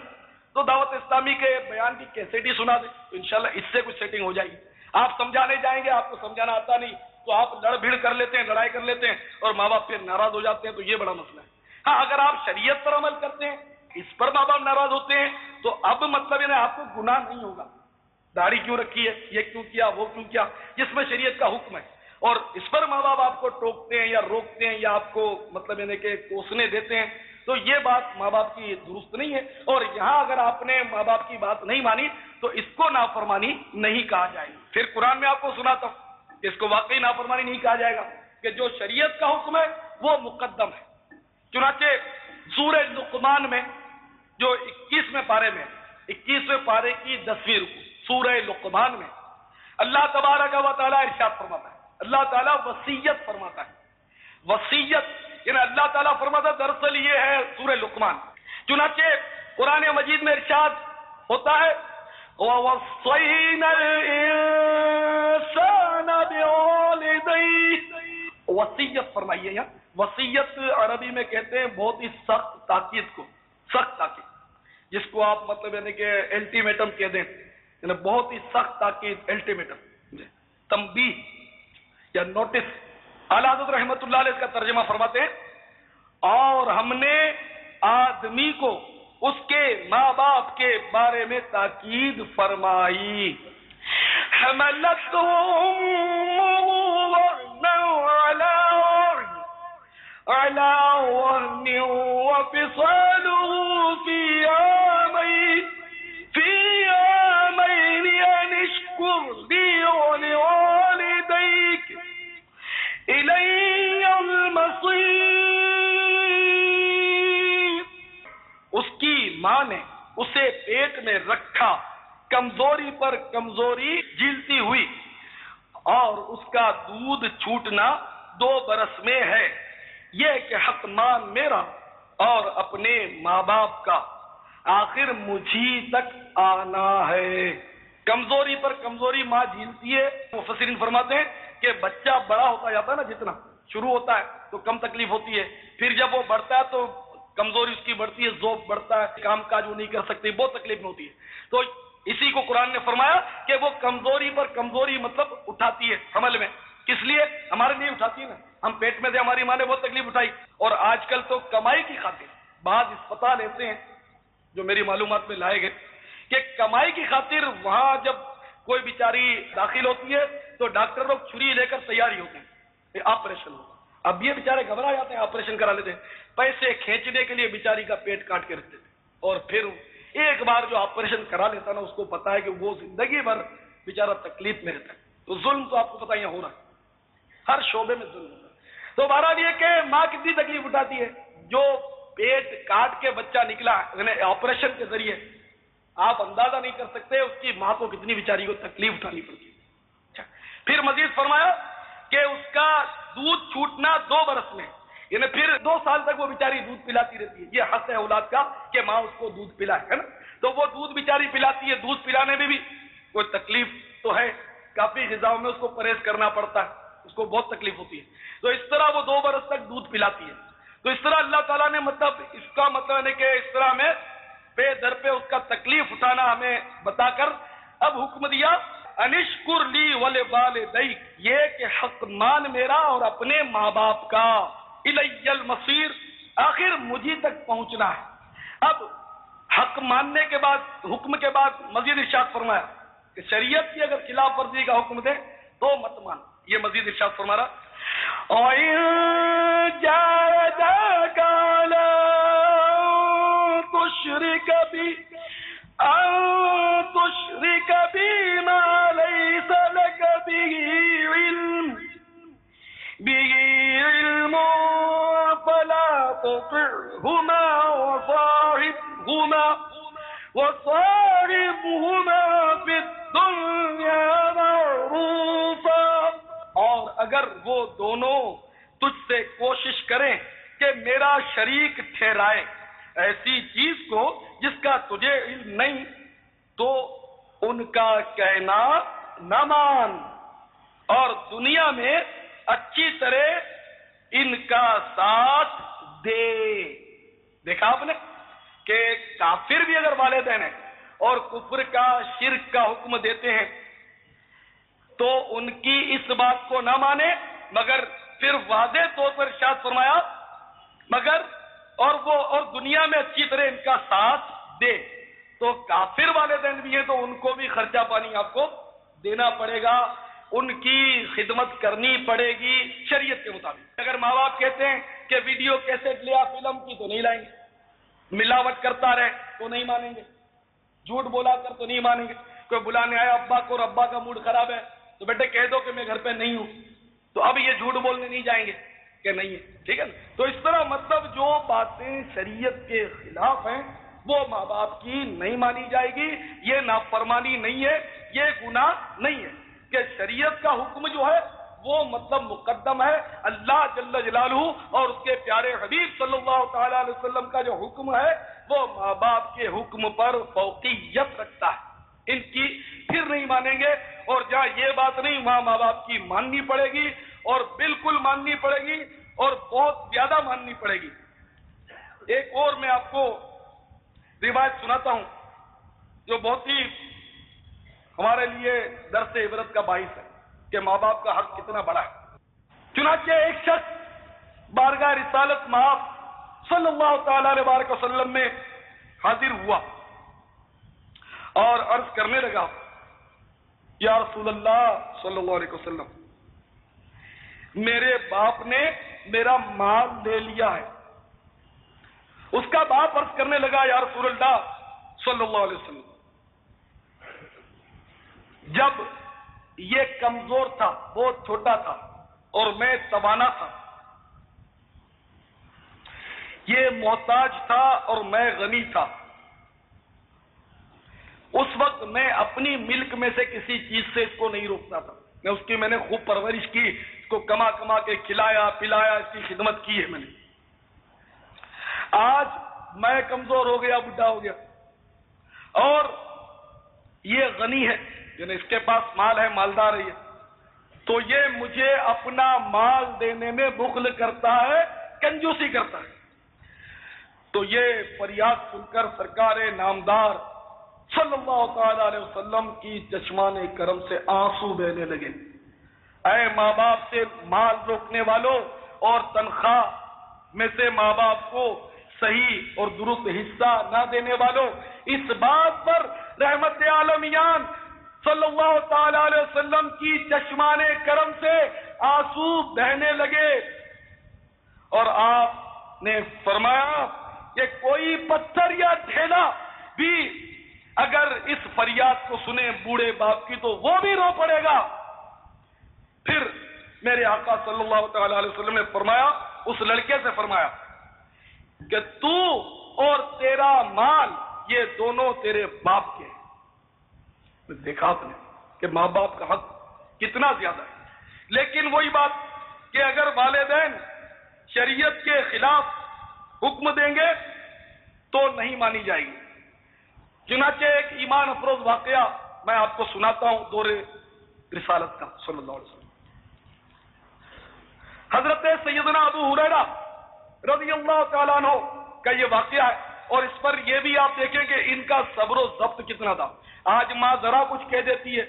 تو دعوت اسلامی کے بیان کی کیسٹ ہی سنا دیں تو انشاءاللہ اس سے کچھ سیٹنگ ہو جائے گی۔ آپ سمجھانے جائیں گے، آپ کو سمجھانا آتا نہیں تو آپ لڑ بھیڑ کر لیتے ہیں، لڑائی کر لیتے ہیں، اور ماں باپ پھر ناراض ہو جاتے ہیں، تو یہ بڑا مسئلہ ہے۔ ہاں، اگر آپ شریعت پر عمل کرتے ہیں، اس پر ماں باپ ناراض ہوتے ہیں، تو اب مطلب انہیں آپ کو گناہ نہیں ہوگا، داڑھی کیوں رکھی ہے، یہ کیوں کیا، وہ کیوں کیا، جس میں شریعت کا حکم ہے، اور اس پر ماں باپ آپ کو ٹوکتے ہیں یا روکتے ہیں یا آپ کو مطلب انہیں کہ کوسنے دیتے ہیں، تو یہ بات ماں باپ کی درست نہیں ہے۔ اور یہاں اگر آپ نے ماں باپ کی بات نہیں مانی تو اس کو نافرمانی نہیں کہا جائے گا۔ پھر قرآن میں آپ کو سناتا ہوں کہ اس کو واقعی نافرمانی نہیں کہا جائے گا، کہ جو شریعت کا حکم ہے وہ مقدم ہے۔ چنانچہ سورہ لقمان میں جو 21ویں پارے میں، 21ویں پارے کی 10ویں رکو، سورہ لقمان میں اللہ تبارک و تعالیٰ ارشاد فرماتا ہے، اللہ تعالیٰ وصیت فرماتا ہے، وصیت یعنی اللہ تعالیٰ فرماتا ہے، دراصل یہ ہے سورہ لقمان۔ چنانچہ قرآن مجید میں ارشاد ہوتا ہے وَوَصَّيْنَا الْإِنسَانَ بِوَالِدَيْهِ، وصیت فرمائیے۔ یہاں وصیت عربی میں کہتے ہیں بہت ہی سخت تاکید کو، سخت تاکید، جس کو آپ مطلب یعنی کہ الٹیمیٹم کہہ دیں، یعنی بہت ہی سخت تاکید، الٹیمیٹم، تنبیہ یا نوٹس۔ اعلیٰ حضرت رحمۃ اللہ علیہ اس کا ترجمہ فرماتے ہیں، اور ہم نے آدمی کو اس کے ماں باپ کے بارے میں تاکید فرمائی، حملته أمه وهنا على وهن وفصاله في عامين أن اشكر لي ولوالديك إلي المصير۔ اس کی ماں نے اسے پیٹ میں رکھا، کمزوری پر کمزوری جھیلتی ہوئی، اور اس کا دودھ چھوٹنا 2 برس میں ہے، یہ کہ حق مان میرا اور اپنے ماں باپ کا، آخر مجھی تک آنا ہے۔ کمزوری پر کمزوری ماں جھیلتی ہے۔ مفسرین فرماتے ہیں کہ بچہ بڑا ہوتا جاتا ہے نا، جتنا شروع ہوتا ہے تو کم تکلیف ہوتی ہے، پھر جب وہ بڑھتا ہے تو کمزوری اس کی بڑھتی ہے، ذوق بڑھتا ہے، کام کاج وہ نہیں کر سکتی، بہت تکلیف میں ہوتی ہے۔ تو اسی کو قرآن نے فرمایا کہ وہ کمزوری پر کمزوری مطلب اٹھاتی ہے حمل میں، کس لیے؟ ہمارے لیے اٹھاتی ہے نا، ہم پیٹ میں تھے، ہماری ماں نے بہت تکلیف اٹھائی، اور آج کل تو کمائی کی خاطر بعض اسپتال ایسے ہیں جو میری معلومات میں لائے گئے کہ کمائی کی خاطر وہاں جب کوئی بیچاری داخل ہوتی ہے تو ڈاکٹر لوگ چھری لے کر تیاری ہوتے ہیں کہ آپریشن ہو۔ اب یہ بیچارے گھبرا جاتے ہیں، آپریشن کرا لیتے ہیں، پیسے کھینچنے کے لیے بیچاری کا پیٹ کاٹ کے رکھتے تھے، اور پھر ایک بار جو آپریشن کرا لیتا نا اس کو پتا ہے کہ وہ زندگی بھر بیچارہ تکلیف میں رہتا ہے. تو ظلم تو آپ کو پتا یہاں ہو رہا ہے، ہر شعبے میں ظلم ہوتا ہے. تو بہرحال یہ کہ ماں کتنی تکلیف اٹھاتی ہے. جو پیٹ کاٹ کے بچہ نکلا یعنی آپریشن کے ذریعے، آپ اندازہ نہیں کر سکتے اس کی ماں کو کتنی بیچاری کو تکلیف اٹھانی پڑتی ہے. پھر مزید فرمایا کہ اس کا دودھ چھوٹنا 2 برس میں، یعنی پھر 2 سال تک وہ بیچاری دودھ پلاتی رہتی ہے. یہ حق ہے اولاد کا کہ ماں اس کو دودھ پلائے، ہے نا. تو وہ دودھ بیچاری پلاتی ہے. دودھ پلانے میں بھی کوئی تکلیف تو ہے، کافی غذاؤں میں اس کو پرہیز کرنا پڑتا ہے، اس کو بہت تکلیف ہوتی ہے. تو اس طرح وہ 2 برس تک دودھ پلاتی ہے. تو اس طرح اللہ تعالیٰ نے مطلب اس کا مطلب ہے کہ اس طرح میں پہ در پہ اس کا تکلیف اٹھانا ہمیں بتا کر اب حکم دیا انشکر لی ولوالدیک، یہ کہ حق مان میرا اور اپنے ماں باپ کا، الی المصیر، آخر مجھے تک پہنچنا ہے. اب حق ماننے کے بعد حکم کے بعد مزید ارشاد فرمایا کہ شریعت کی اگر خلاف ورزی کا حکم دے تو مت مان. یہ مزید ارشاد فرما رہا وَإِن جَاهَدَاكَ عَلَىٰ أَن تُشْرِكَ بِي مَا لَيْسَ لَكَ بِهِ عِلْمٌ فَلَا تُطِعْهُمَا وَصَاحِبْهُمَا فِي الدُّنْيَا مَعْرُوفًا. اور اگر وہ دونوں تجھ سے کوشش کریں کہ میرا شریک ٹھہرائے ایسی چیز کو جس کا تجھے علم نہیں، تو ان کا کہنا نہ مان اور دنیا میں اچھی طرح ان کا ساتھ دے. دیکھا آپ نے کہ کافر بھی اگر والدین ہیں اور کفر کا شرک کا حکم دیتے ہیں تو ان کی اس بات کو نہ مانے، مگر پھر واضح طور پر ارشاد فرمایا مگر اور دنیا میں اچھی طرح ان کا ساتھ دے. تو کافر والدین بھی ہیں تو ان کو بھی خرچہ پانی آپ کو دینا پڑے گا، ان کی خدمت کرنی پڑے گی شریعت کے مطابق. اگر ماں باپ کہتے ہیں کہ ویڈیو کیسٹ لیا فلم کی تو نہیں لائیں گے، ملاوٹ کرتا رہے تو نہیں مانیں گے، جھوٹ بولا کر تو نہیں مانیں گے. کوئی بلانے آیا ابا کو اور ابا کا موڈ خراب ہے تو بیٹے کہہ دو کہ میں گھر پہ نہیں ہوں، تو اب یہ جھوٹ بولنے نہیں جائیں گے کہ نہیں ہے، ٹھیک ہے نا. تو اس طرح مطلب جو باتیں شریعت کے خلاف ہیں وہ ماں باپ کی نہیں مانی جائے گی. یہ نافرمانی نہیں ہے، یہ گناہ نہیں ہے کہ شریعت کا حکم جو ہے وہ مطلب مقدم ہے اللہ جل جلالہ اور اس کے پیارے حبیب صلی اللہ تعالی علیہ وسلم کا جو حکم ہے وہ ماں باپ کے حکم پر فوقیت رکھتا ہے. ان کی پھر نہیں مانیں گے. اور جہاں یہ بات نہیں وہاں ماں باپ کی ماننی پڑے گی اور بالکل ماننی پڑے گی اور بہت زیادہ ماننی پڑے گی. ایک اور میں آپ کو روایت سناتا ہوں جو بہت ہی ہمارے لیے درس عبرت کا باعث ہے کہ ماں باپ کا حق کتنا بڑا ہے. چنانچہ ایک شخص بارگاہ رسالت مآب صلی اللہ تعالی علیہ وسلم میں حاضر ہوا اور عرض کرنے لگا یا رسول اللہ صلی اللہ علیہ وسلم، میرے باپ نے میرا مال لے لیا ہے. اس کا باپ عرض کرنے لگا یا رسول اللہ صلی اللہ علیہ وسلم، جب یہ کمزور تھا، بہت چھوٹا تھا اور میں توانا تھا، یہ محتاج تھا اور میں غنی تھا، اس وقت میں اپنی ملک میں سے کسی چیز سے اس کو نہیں روکتا تھا. میں نے خوب پرورش کی، اس کو کما کما کے کھلایا پلایا، اس کی خدمت کی ہے میں نے. آج میں کمزور ہو گیا، بڈھا ہو گیا اور یہ غنی ہے، یعنی اس کے پاس مال ہے، مالدار ہے، تو یہ مجھے اپنا مال دینے میں بخل کرتا ہے، کنجوسی کرتا ہے. تو یہ فریاد سن کر سرکار نامدار صلی اللہ تعالی علیہ وسلم کی چشمان کرم سے آنسو بہنے لگے. اے ماں باپ سے مال روکنے والوں اور تنخواہ میں سے ماں باپ کو صحیح اور درست حصہ نہ دینے والوں، اس بات پر رحمت عالمیان صلی اللہ تعالی علیہ وسلم کی چشمان کرم سے آنسو بہنے لگے اور آپ نے فرمایا کہ کوئی پتھر یا ڈھیلا بھی اگر اس فریاد کو سنے بوڑھے باپ کی تو وہ بھی رو پڑے گا۔ پھر میرے آقا صلی اللہ تعالی علیہ وسلم نے فرمایا، اس لڑکے سے فرمایا کہ تو اور تیرا مال یہ دونوں تیرے باپ کے ہیں۔ دیکھا آپ نے کہ ماں باپ کا حق کتنا زیادہ ہے، لیکن وہی بات کہ اگر والدین شریعت کے خلاف حکم دیں گے تو نہیں مانی جائے گی۔ چنانچہ ایک ایمان افروز واقعہ میں آپ کو سناتا ہوں دور رسالت کا صلی اللہ علیہ وسلم۔ حضرت سیدنا ابو ہریرہ رضی اللہ تعالیٰ عنہ کا یہ واقعہ ہے، اور اس پر یہ بھی آپ دیکھیں کہ ان کا صبر و ضبط کتنا تھا۔ آج ماں ذرا کچھ کہہ دیتی ہے،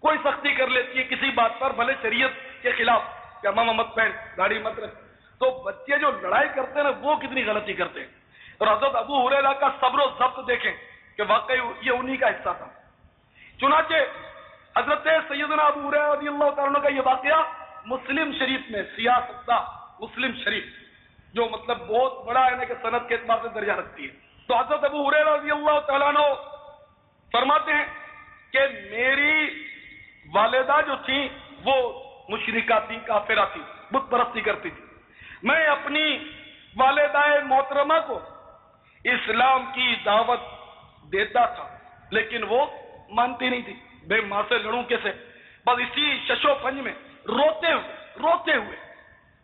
کوئی سختی کر لیتی ہے کسی بات پر، بھلے شریعت کے خلاف، کہ ماما مت پہن، داڑھی مت رکھ، تو بچے جو لڑائی کرتے ہیں نا وہ کتنی غلطی کرتے ہیں۔ اور حضرت ابو ہریرہ کا صبر و ضبط دیکھیں کہ واقعی یہ انہی کا حصہ تھا۔ چنانچہ حضرت سیدنا ابو ہریرہ رضی اللہ تعالیٰ عنہ کا یہ واقعہ مسلم شریف میں، سیاستہ مسلم شریف جو مطلب بہت بڑا ہے کہ سند کے اعتبار سے درجہ رکھتی ہے، تو حضرت ابو ہریرہ رضی اللہ تعالیٰ عنہ فرماتے ہیں کہ میری والدہ جو تھی وہ مشرکہ تھی، کافرہ تھی، بت پرستی کرتی تھی۔ میں اپنی والدہ محترمہ کو اسلام کی دعوت دیتا تھا، لیکن وہ مانتی نہیں تھی۔ بے ماں سے لڑوں کیسے؟ بس اسی شش و پنج میں روتے ہوئے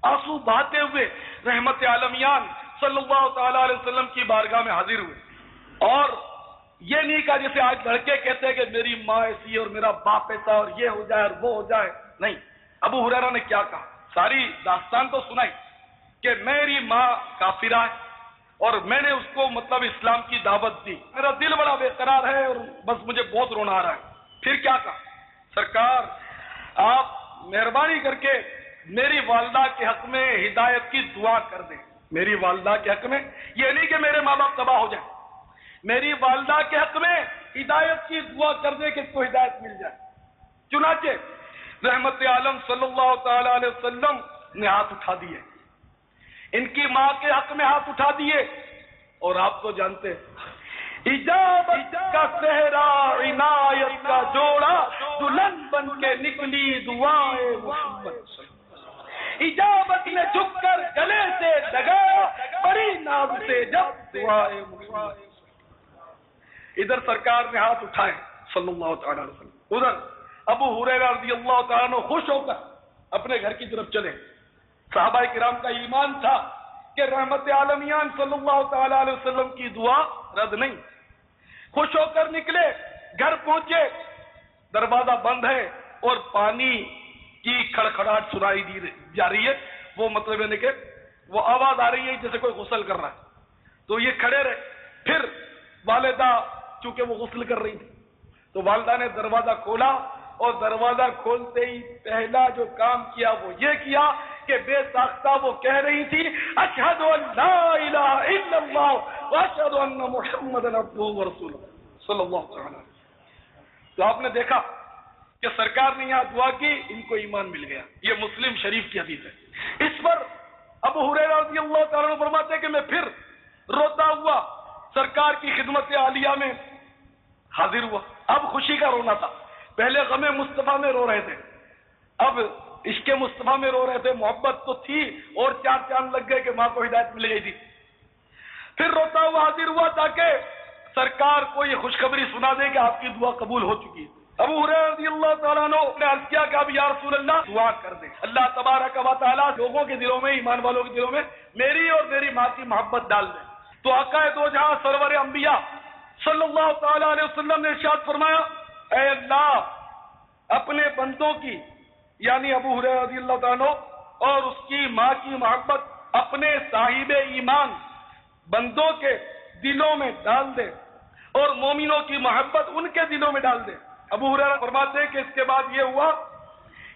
آنسو بہاتے ہوئے رحمت عالمیان صلی اللہ تعالی علیہ وسلم کی بارگاہ میں حاضر ہوئے۔ اور یہ نہیں کہا جیسے آج لڑکے کہتے ہیں کہ میری ماں ایسی ہے اور میرا باپ ایسا اور یہ ہو جائے اور وہ ہو جائے، نہیں۔ ابو ہریرہ نے کیا کہا؟ ساری داستان تو سنائی کہ میری ماں کافرہ ہے اور میں نے اس کو مطلب اسلام کی دعوت دی، میرا دل بڑا بے قرار ہے اور بس مجھے بہت رونا آ رہا ہے۔ پھر کیا کہا؟ سرکار آپ مہربانی کر کے میری والدہ کے حق میں ہدایت کی دعا کر دیں۔ میری والدہ کے حق میں، یہ نہیں کہ میرے ماں باپ تباہ ہو جائیں، میری والدہ کے حق میں ہدایت کی دعا کر دیں کہ اس کو ہدایت مل جائے۔ چنانچہ رحمت عالم صلی اللہ تعالی علیہ وسلم نے ہاتھ اٹھا دیے، ان کی ماں کے حق میں ہاتھ اٹھا دیے، اور آپ تو جانتے ہیں اجابت کا صحرا عنایت کا جوڑا دلہن بن کے نکلی دعائے محمد، اجابت نے جھک کر گلے سے لگایا بڑی ناز سے جب دعائے محمد۔ ادھر سرکار نے ہاتھ اٹھائے صلی اللہ تعالی علیہ وسلم، ادھر ابو ہریرہ رضی اللہ تعالیٰ عنہ خوش ہو کر اپنے گھر کی طرف چلے۔ صحابہ کرام کا ایمان تھا کہ رحمت عالمیان صلی اللہ تعالی علیہ وسلم کی دعا رد نہیں۔ خوش ہو کر نکلے، گھر پہنچے، دروازہ بند ہے اور پانی کی کھڑکھڑاہٹ سنائی دی جا رہی ہے، وہ مطلب ہے کہ وہ آواز آ رہی ہے جیسے کوئی غسل کر رہا ہے۔ تو یہ کھڑے رہے، پھر والدہ چونکہ وہ غسل کر رہی تھی تو والدہ نے دروازہ کھولا، اور دروازہ کھولتے ہی پہلا جو کام کیا وہ یہ کیا کہ بے ساختہ وہ کہہ رہی تھی اشہد ان لا الہ الا اللہ واشہد ان محمدن عبدہ ورسولہ صلی اللہ علیہ وسلم۔ تو آپ نے دیکھا کہ سرکار نے یہاں دعا کی، ان کو ایمان مل گیا۔ یہ مسلم شریف کی حدیث ہے۔ اس پر ابو ہریرہ رضی اللہ تعالیٰ عنہ فرماتے ہیں کہ میں پھر روتا ہوا سرکار کی خدمت عالیہ میں حاضر ہوا۔ اب خوشی کا رونا تھا، پہلے غم مصطفیٰ میں رو رہے تھے، اب عشق مصطفیٰ میں رو رہے تھے۔ محبت تو تھی اور چار چاند لگ گئے کہ ماں کو ہدایت مل گئی تھی۔ پھر روتا ہوا حاضر ہوا تاکہ سرکار کو یہ خوشخبری سنا دے کہ آپ کی دعا قبول ہو چکی ہے۔ ابو ہریرہ رضی اللہ تعالیٰ عنہ نے عرض کیا کہ اب یا رسول اللہ دعا کر دیں، اللہ تبارک و تعالیٰ لوگوں کے دلوں میں، ایمان والوں کے دلوں میں میری اور میری ماں کی محبت ڈال دیں۔ تو آقا دو جہاں سرور انبیاء صلی اللہ تعالی علیہ وسلم نے ارشاد فرمایا، اے اللہ اپنے بندوں کی یعنی ابو ہریرہ رضی اللہ تعالیٰ عنہ اور اس کی ماں کی محبت اپنے صاحب ایمان بندوں کے دلوں میں ڈال دے اور مومنوں کی محبت ان کے دلوں میں ڈال دے۔ ابو ہریرہ فرماتے ہیں کہ اس کے بعد یہ ہوا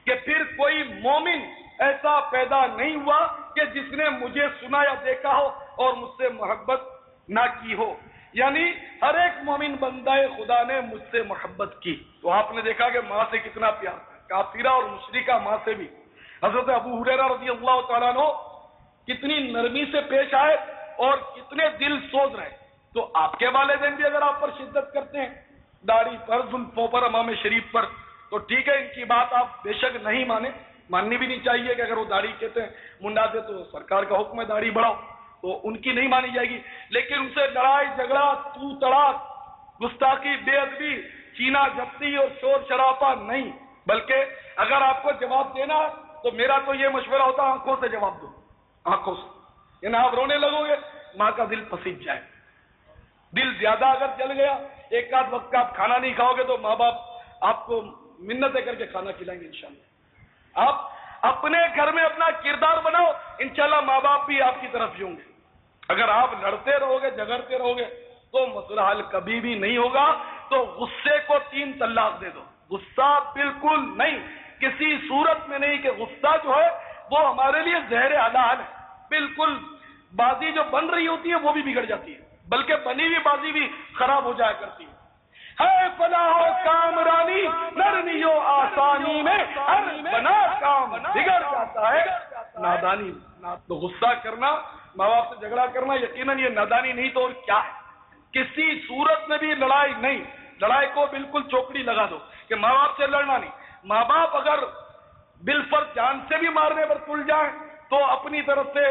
کہ پھر کوئی مومن ایسا پیدا نہیں ہوا کہ جس نے مجھے سنا یا دیکھا ہو اور مجھ سے محبت نہ کی ہو، یعنی ہر ایک مومن بندہ خدا نے مجھ سے محبت کی۔ تو آپ نے دیکھا کہ ماں سے کتنا پیار، کافرہ اور مشرکہ ماں سے بھی۔ حضرت ابو ہریرہ رضی اللہ تعالیٰ عنہ کتنی نرمی سے پیش آئے اور کتنے دل سوز رہے. تو آپ کے والدین بھی اگر آپ پر شدت کرتے ہیں داڑھی پر, زلفوں پر, امام شریف پر, تو ٹھیک ہے, ان کی بات آپ بے شک نہیں مانیں, ماننی بھی نہیں چاہیے کہ اگر وہ داڑھی کہتے ہیں منڈا سے تو سرکار کا حکم ہے داڑھی بڑھاؤ, تو ان کی نہیں مانی جائے گی. لیکن ان سے لڑائی جھگڑا, تو تڑاک, گستاخی, بے ادبی, چینا جھپٹی اور شور شرابہ نہیں, بلکہ اگر آپ کو جواب دینا تو میرا تو یہ مشورہ ہوتا آنکھوں سے جواب دو, آنکھوں سے. یعنی آپ رونے لگو گے ماں کا دل پسیج جائے. دل زیادہ اگر جل گیا, ایک آدھ وقت کا آپ کھانا نہیں کھاؤ گے تو ماں باپ آپ کو منتیں کر کے کھانا کھلائیں گے انشاءاللہ. آپ اپنے گھر میں اپنا کردار بناؤ, انشاءاللہ ماں باپ بھی آپ کی طرف ہوں گے. اگر آپ لڑتے رہو گے, جھگڑتے رہو گے تو مسئلہ حل کبھی بھی نہیں ہوگا. تو غصے کو 3 طلاق دے دو. غصہ بالکل نہیں, کسی صورت میں نہیں, کہ غصہ جو ہے وہ ہمارے لیے زہر حلال ہے. بالکل بازی جو بن رہی ہوتی ہے وہ بھی بگڑ جاتی ہے, بلکہ بنی ہوئی بازی بھی خراب ہو جایا کرتی ہے. فلاح و کامرانی نرمی و آسانی میں ہر بنا کام بگڑ جاتا ہے نادانی. تو غصہ کرنا, ماں باپ سے جھگڑا کرنا یقیناً یہ نادانی نہیں تو اور کیا ہے. کسی صورت میں بھی لڑائی نہیں, لڑائی کو بالکل چوکڑی لگا دو کہ ماں باپ سے لڑنا نہیں. ماں باپ اگر بالفرض جان سے بھی مارنے پر تل جائیں تو اپنی طرف سے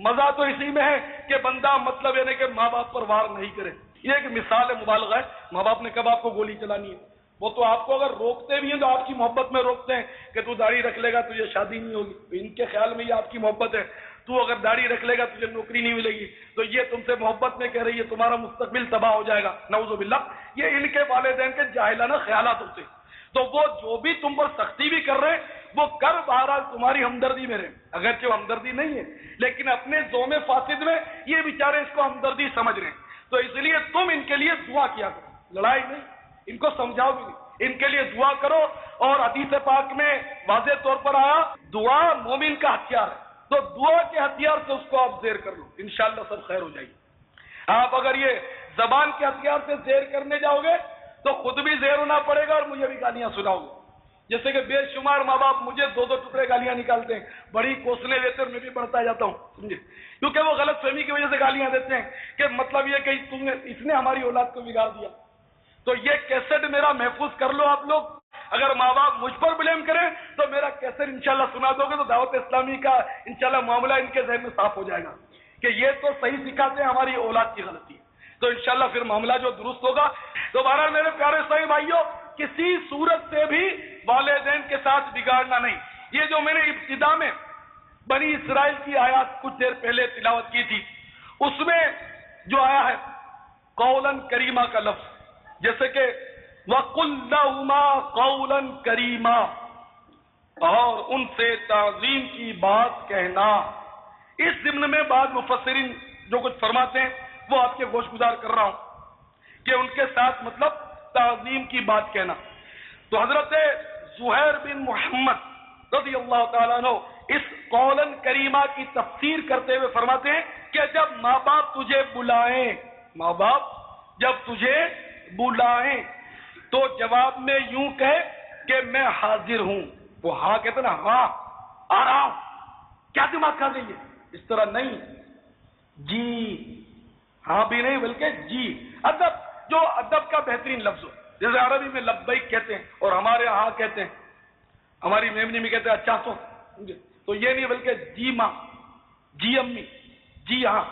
مزہ تو اسی میں ہے کہ بندہ مطلب یعنی کہ ماں باپ پر وار نہیں کرے. یہ ایک مثال ہے, مبالغہ ہے. ماں باپ نے کب آپ کو گولی چلانی ہے؟ وہ تو آپ کو اگر روکتے بھی ہیں تو آپ کی محبت میں روکتے ہیں کہ تو داڑھی رکھ لے گا تجھے شادی نہیں ہوگی. ان کے خیال میں یہ آپ کی محبت ہے. تو اگر داڑھی رکھ لے گا تجھے نوکری نہیں ملے گی, تو یہ تم سے محبت میں کہہ رہی ہے تمہارا مستقبل تباہ ہو جائے گا, نعوذ باللہ. یہ ان کے والدین کے جاہلانہ خیالات ہوتے ہیں. تو وہ جو بھی تم پر سختی بھی کر رہے ہیں وہ کر بہرحال تمہاری ہمدردی میں رہے, اگرچہ وہ ہمدردی نہیں ہے لیکن اپنے زوم فاسد میں یہ بیچارے اس کو ہمدردی سمجھ رہے ہیں. تو اس لیے تم ان کے لیے دعا کیا کرو, لڑائی نہیں, ان کو سمجھاؤ بھی نہیں, ان کے لیے دعا کرو. اور حدیث پاک میں واضح طور پر آیا دعا مومن کا ہتھیار ہے, تو دعا کے ہتھیار سے اس کو آپ زیر کر لو, انشاءاللہ سب خیر ہو جائے گی. آپ اگر یہ زبان کے ہتھیار سے زیر کرنے جاؤ گے تو خود بھی زیر ہونا پڑے گا اور مجھے بھی گالیاں سناؤ گے. جیسے کہ بے شمار ماں باپ مجھے 2 ٹکڑے گالیاں نکالتے ہیں, بڑی کوسنے دیتے ہیں, میں بھی بڑھتا جاتا ہوں, سمجھے, کیونکہ وہ غلط فہمی کی وجہ سے گالیاں دیتے ہیں کہ مطلب یہ کہ اس نے ہماری اولاد کو بگاڑ دیا. تو یہ کیسٹ میرا محفوظ کر لو آپ لوگ. اگر ماں باپ مجھ پر بلیم کریں تو میرا کیسٹ انشاءاللہ سنا دو گے تو دعوت اسلامی کا انشاءاللہ معاملہ ان کے ذہن میں صاف ہو جائے گا کہ یہ تو صحیح سکھاتے ہیں, ہماری اولاد کی غلطی ہے. تو انشاءاللہ پھر معاملہ جو درست ہوگا. تو بہرحال میرے پیارے اسلامی بھائیوں, کسی صورت سے بھی والدین کے ساتھ بگاڑنا نہیں. یہ جو میں نے ابتدا میں بنی اسرائیل کی آیات کچھ دیر پہلے تلاوت کی تھی, اس میں جو آیا ہے قولاً کریمہ کا لفظ, جیسے کہ وَقُلْ لَهُمَا قَوْلًا كَرِيمًا, اور ان سے تعظیم کی بات کہنا. اس ضمن میں بعض مفسرین جو کچھ فرماتے ہیں وہ آپ کے گوش گزار کر رہا ہوں کہ ان کے ساتھ مطلب تعظیم کی بات کہنا. تو حضرت زہیر بن محمد رضی اللہ تعالیٰ عنہ اس قولاً کریمہ کی تفسیر کرتے ہوئے فرماتے ہیں کہ جب ماں باپ تجھے بلائیں, ماں باپ جب تجھے بلائیں تو جواب میں یوں کہے کہ میں حاضر ہوں. وہ ہاں کہتے نا, ہاں آ رہا ہوں, کیا دماغ کھا گئی ہے, اس طرح نہیں, جی ہاں بھی نہیں بلکہ جی. ادب, جو ادب کا بہترین لفظ ہو, جیسے عربی میں لبیک کہتے ہیں اور ہمارے ہاں کہتے ہیں, ہماری میمنی میں کہتے ہیں اچھا تو یہ نہیں بلکہ جی ماں, جی امی, جی ہاں,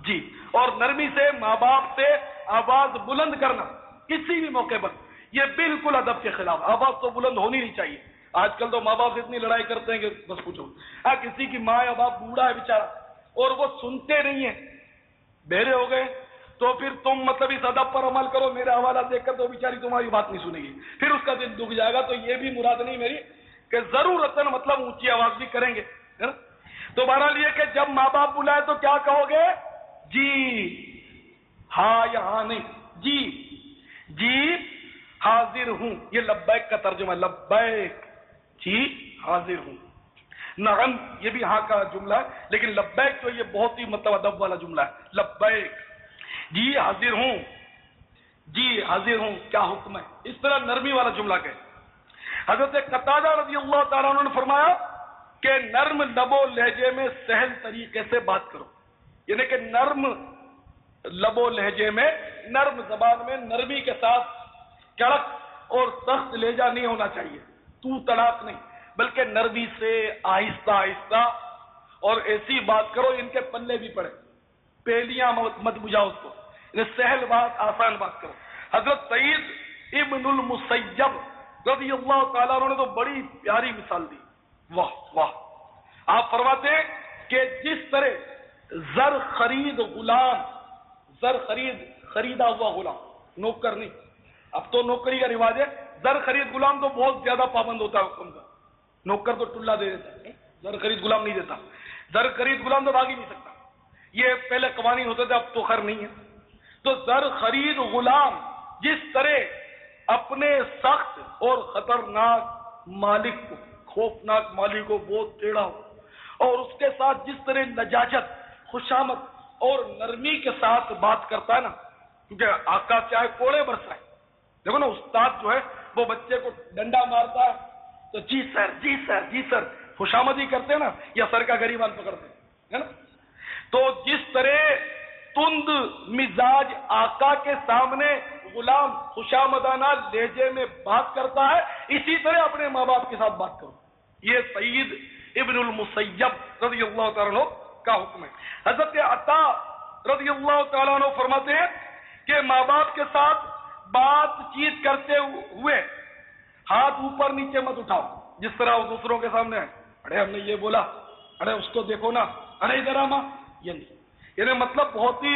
جی. اور نرمی سے ماں باپ سے آواز بلند کرنا کسی بھی موقع پر, یہ بالکل ادب کے خلاف. آواز تو بلند ہونی نہیں چاہیے. آج کل تو ماں باپ سے اتنی لڑائی کرتے ہیں کہ بس پوچھو. کسی کی ماں یا باپ بوڑھا ہے بیچارہ اور وہ سنتے نہیں ہیں, بہرے ہو گئے, تو پھر تم مطلب اس ادب پر عمل کرو, میرا حوالہ دیکھ کر تو بیچاری تمہاری بات نہیں سنے گی, پھر اس کا دل دکھ جائے گا. تو یہ بھی مراد نہیں میری کہ ضرورتاً مطلب اونچی آواز بھی کریں گے. تو بہرحال یہ کہ جب ماں باپ بلائے تو کیا کہو گے, جی ہاں یا ہاں نہیں, جی جی حاضر ہوں. یہ لبیک کا ترجمہ, لبیک جی حاضر ہوں. نعم یہ بھی ہاں کا جملہ ہے, لیکن لبیک جو یہ بہت ہی مطلب ادب والا جملہ ہے. لبیک جی حاضر ہوں, جی حاضر ہوں, کیا حکم ہے, اس طرح نرمی والا جملہ کہے. حضرت قتادہ رضی اللہ تعالیٰ عنہ نے فرمایا کہ نرم لب و لہجے میں سہل طریقے سے بات کرو. یعنی کہ نرم لب و لہجے میں، نرم زبان میں نرمی کے ساتھ کڑک اور سخت لہجہ نہیں ہونا چاہیے، تو طلاق نہیں، بلکہ نرمی سے آہستہ آہستہ اور ایسی بات کرو ان کے پلے بھی پڑے، پہلیاں مت بجھاؤ اس کو، سہل بات، آسان بات کرو۔ حضرت سعید ابن المسیب رضی اللہ تعالیٰ عنہ نے تو بڑی پیاری مثال دی، واہ واہ۔ آپ فرماتے ہیں کہ جس طرح زر خرید غلام، زر خریدا ہوا غلام، نوکر نہیں، اب تو نوکری کا رواج ہے، زر خرید غلام تو بہت زیادہ پابند ہوتا ہے حکم کا، نوکر تو ٹلا دے دیتا ہے، زر خرید غلام نہیں دیتا، زر خرید غلام تو بھاگ ہی نہیں سکتا، یہ پہلے قوانین ہوتے تھے، اب تو خیر نہیں ہے۔ تو زر خرید غلام جس طرح اپنے سخت اور خطرناک مالک کو، خوفناک مالک کو بہت ٹیڑھا ہو، اور اس کے ساتھ جس طرح لجاجت، خوشامد اور نرمی کے ساتھ بات کرتا ہے نا، کیونکہ آقا چاہے کوڑے برسائے، دیکھو نا استاد جو ہے وہ بچے کو ڈنڈا مارتا ہے تو جی سر جی سر جی سر خوشامدی کرتے ہیں نا، یا سر کا گریبان پکڑتے ہیں، ہے نا۔ تو جس طرح تند مزاج آقا کے سامنے غلام خوشامدانہ لہجے میں بات کرتا ہے، اسی طرح اپنے ماں باپ کے ساتھ بات کرو۔ یہ سعید ابن المسیب رضی اللہ تعالیٰ عنہ کا حکم ہے۔ حضرت عطا رضی اللہ تعالیٰ عنہ فرماتے ہیں کہ ماں باپ کے ساتھ بات چیت کرتے ہوئے ہاتھ اوپر نیچے مت اٹھاؤ، جس طرح وہ دوسروں کے سامنے ہے، ارے ہم نے یہ بولا، ارے اس کو دیکھو نا، ارے ادھر آما، یہ نہیں، یعنی مطلب بہت ہی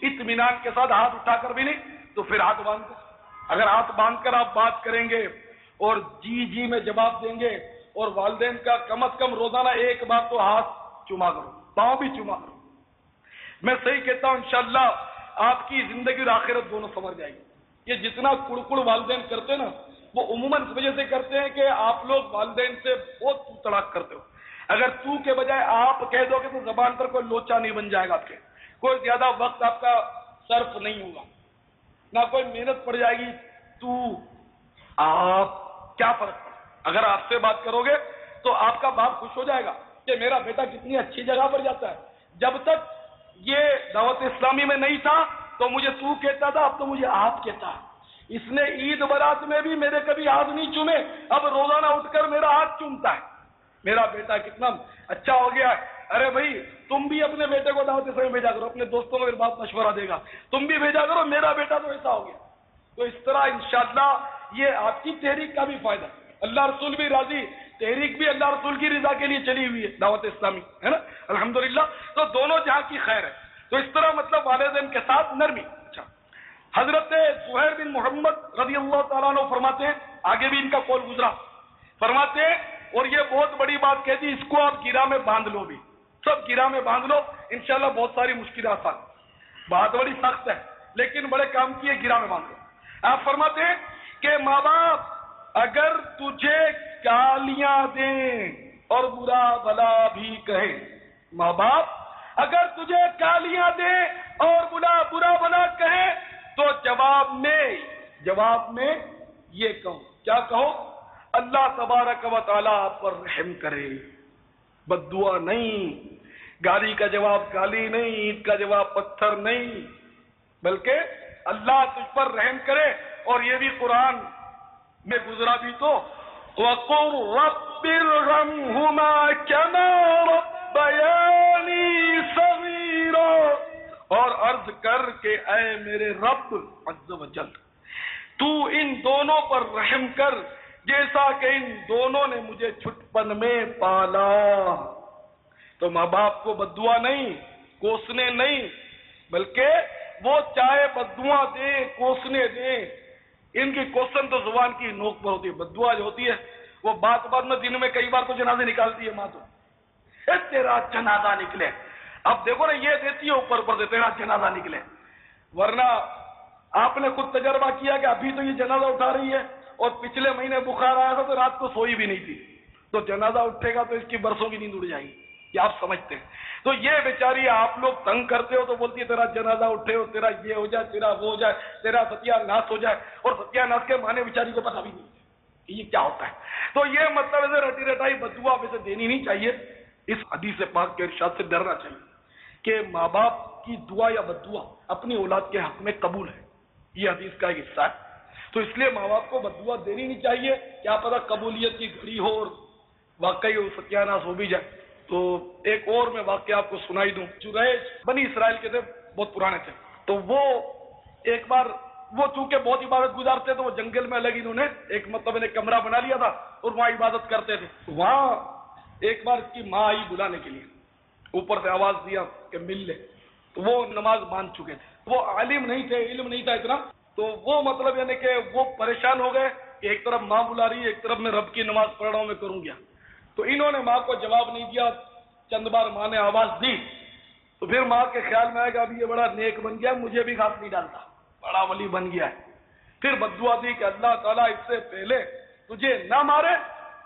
اطمینان کے ساتھ ہاتھ اٹھا کر بھی نہیں، تو پھر ہاتھ باندھ کر، اگر ہاتھ باندھ کر آپ بات کریں گے اور جی جی میں جواب دیں گے، اور والدین کا کم از کم روزانہ ایک بار تو ہاتھ چوما کرو، پاؤں بھی چوما کرو۔ میں صحیح کہتا ہوں انشاءاللہ آپ کی زندگی اور آخرت دونوں سنور جائے گی۔ یہ جتنا کڑکڑ والدین کرتے ہیں نا، وہ عموماً اس وجہ سے کرتے ہیں کہ آپ لوگ والدین سے بہت تو تڑاک کرتے ہو۔ اگر تو کے بجائے آپ کہہ دو گے تو زبان پر کوئی لوچا نہیں بن جائے گا، آپ کے کوئی زیادہ وقت آپ کا صرف نہیں ہوگا، نہ کوئی محنت پڑ جائے گی۔ تو آپ کیا فرق پڑا؟ اگر آپ سے بات کرو گے تو آپ کا باپ خوش ہو جائے گا کہ میرا بیٹا کتنی اچھی جگہ پر جاتا ہے۔ جب تک یہ دعوت اسلامی میں نہیں تھا تو مجھے تو کہتا تھا، اب تو مجھے آپ کہتا ہے۔ اس نے عید برات میں بھی میرے کبھی ہاتھ نہیں چومے، اب روزانہ اٹھ کر میرا ہاتھ چومتا ہے۔ میرا بیٹا کتنا اچھا ہو گیا ہے۔ ارے بھائی تم بھی اپنے بیٹے کو دعوت اسلامی بھیجا کرو، اپنے دوستوں کو پھر بات مشورہ دے گا، تم بھی بھیجا کرو، میرا بیٹا تو ایسا ہو گیا۔ تو اس طرح انشاءاللہ یہ آپ کی تحریک کا بھی فائدہ، اللہ رسول بھی راضی، تحریک بھی اللہ رسول کی رضا کے لیے چلی ہوئی ہے، دعوت اسلامی ہے نا، الحمدللہ۔ تو دونوں جہاں کی خیر ہے۔ تو اس طرح مطلب والدین کے ساتھ نرمی۔ اچھا، حضرت زہیر بن محمد رضی اللہ تعالیٰ عنہ فرماتے ہیں، آگے بھی ان کا قول گزرا، فرماتے ہیں اور یہ بہت بڑی بات کہتی، اس کو آپ گرہ میں باندھ لو، بھی سب گرہ میں باندھ لو، انشاءاللہ بہت ساری مشکلات آسان، بات بڑی سخت ہے لیکن بڑے کام کی ہے، گرہ میں باندھ لو۔ آپ فرماتے ہیں کہ ماں باپ اگر تجھے گالیاں دیں اور برا بھلا بھی کہیں، ماں باپ اگر تجھے گالیاں دیں اور برا بھلا کہیں تو جواب میں یہ کہو، کیا کہو؟ اللہ تبارک و تعالیٰ آپ پر رحم کرے، بد دعا نہیں، گالی کا جواب گالی نہیں، اینٹ کا جواب پتھر نہیں، بلکہ اللہ تجھ پر رحم کرے۔ اور یہ بھی قرآن میں گزرا بھی تو، وَقُلْ رَبِّ ارْحَمْهُمَا كَمَا رَبَّيَانِي صَغِيرًا، اور عرض کر کہ اے میرے رب عز و جل، تو ان دونوں پر رحم کر جیسا کہ ان دونوں نے مجھے چھٹپن میں پالا۔ تو ماں باپ کو بد دعا نہیں، کوسنے نہیں، بلکہ وہ چاہے بد دعا دیں، کوسنے دیں، ان کی کوسن تو زبان کی نوک پر ہوتی ہے، بد دعا جو ہوتی ہے وہ بات میں دن میں کئی بار تو جنازے نکالتی ہے ماں، تو اے تیرا جنازہ نکلے، اب دیکھو نا یہ دیتی ہے اوپر سے تیرا جنازہ نکلے، ورنہ آپ نے خود تجربہ کیا کہ ابھی تو یہ جنازہ اٹھا رہی ہے اور پچھلے مہینے بخار آیا تھا تو رات کو سوئی بھی نہیں تھی، تو جنازہ اٹھے گا تو اس کی برسوں کی نیند اڑ جائے گی، یہ آپ سمجھتے ہیں۔ تو یہ بیچاری آپ لوگ تنگ کرتے ہو تو بولتی ہے تیرا جنازہ اٹھے ہو، تیرا یہ ہو جائے، تیرا وہ ہو جائے، تیرا ستیہ ناس ہو جائے، اور ستیہ ناس کے معنی بیچاری کو پتہ بھی نہیں کہ یہ کیا ہوتا ہے۔ تو یہ مطلب ایسے رٹی رٹائی بد دعا ویسے دینی نہیں چاہیے، اس حدیث پاک کے ارشاد سے ڈرنا چاہیے کہ ماں باپ کی دعا یا بد دعا اپنی اولاد کے حق میں قبول ہے، یہ حدیث کا ایک حصہ ہے۔ تو اس لیے ماں باپ کو بد دعا دینی نہیں چاہیے، کیا پتہ قبولیت کی گھڑی ہو اور واقعی وہ ستیاناش ہو بھی جائے۔ تو ایک اور میں واقعہ آپ کو سنائی دوں۔ جریج بنی اسرائیل کے تھے، بہت پرانے تھے، تو وہ ایک بار وہ چونکہ بہت عبادت گزارتے تو وہ جنگل میں الگ انہوں نے ایک کمرہ بنا لیا تھا اور وہاں عبادت کرتے تھے۔ وہاں ایک بار اس کی ماں آئی بلانے کے لیے، اوپر سے آواز دیا کہ مل لے، تو وہ نماز باندھ چکے تھے، وہ عالم نہیں تھے، علم نہیں تھا اتنا، تو وہ یعنی کہ وہ پریشان ہو گئے کہ ایک طرف ماں بلا رہی ہے، ایک طرف میں رب کی نماز پڑھ رہا ہوں، میں کروں کیا؟ تو انہوں نے ماں کو جواب نہیں دیا، چند بار ماں نے آواز دی تو پھر ماں کے خیال میں آئے گا ابھی یہ بڑا نیک بن گیا، مجھے بھی گھاس نہیں ڈالتا، بڑا ولی بن گیا ہے۔ پھر بددعا دی کہ اللہ تعالیٰ اس سے پہلے تجھے نہ مارے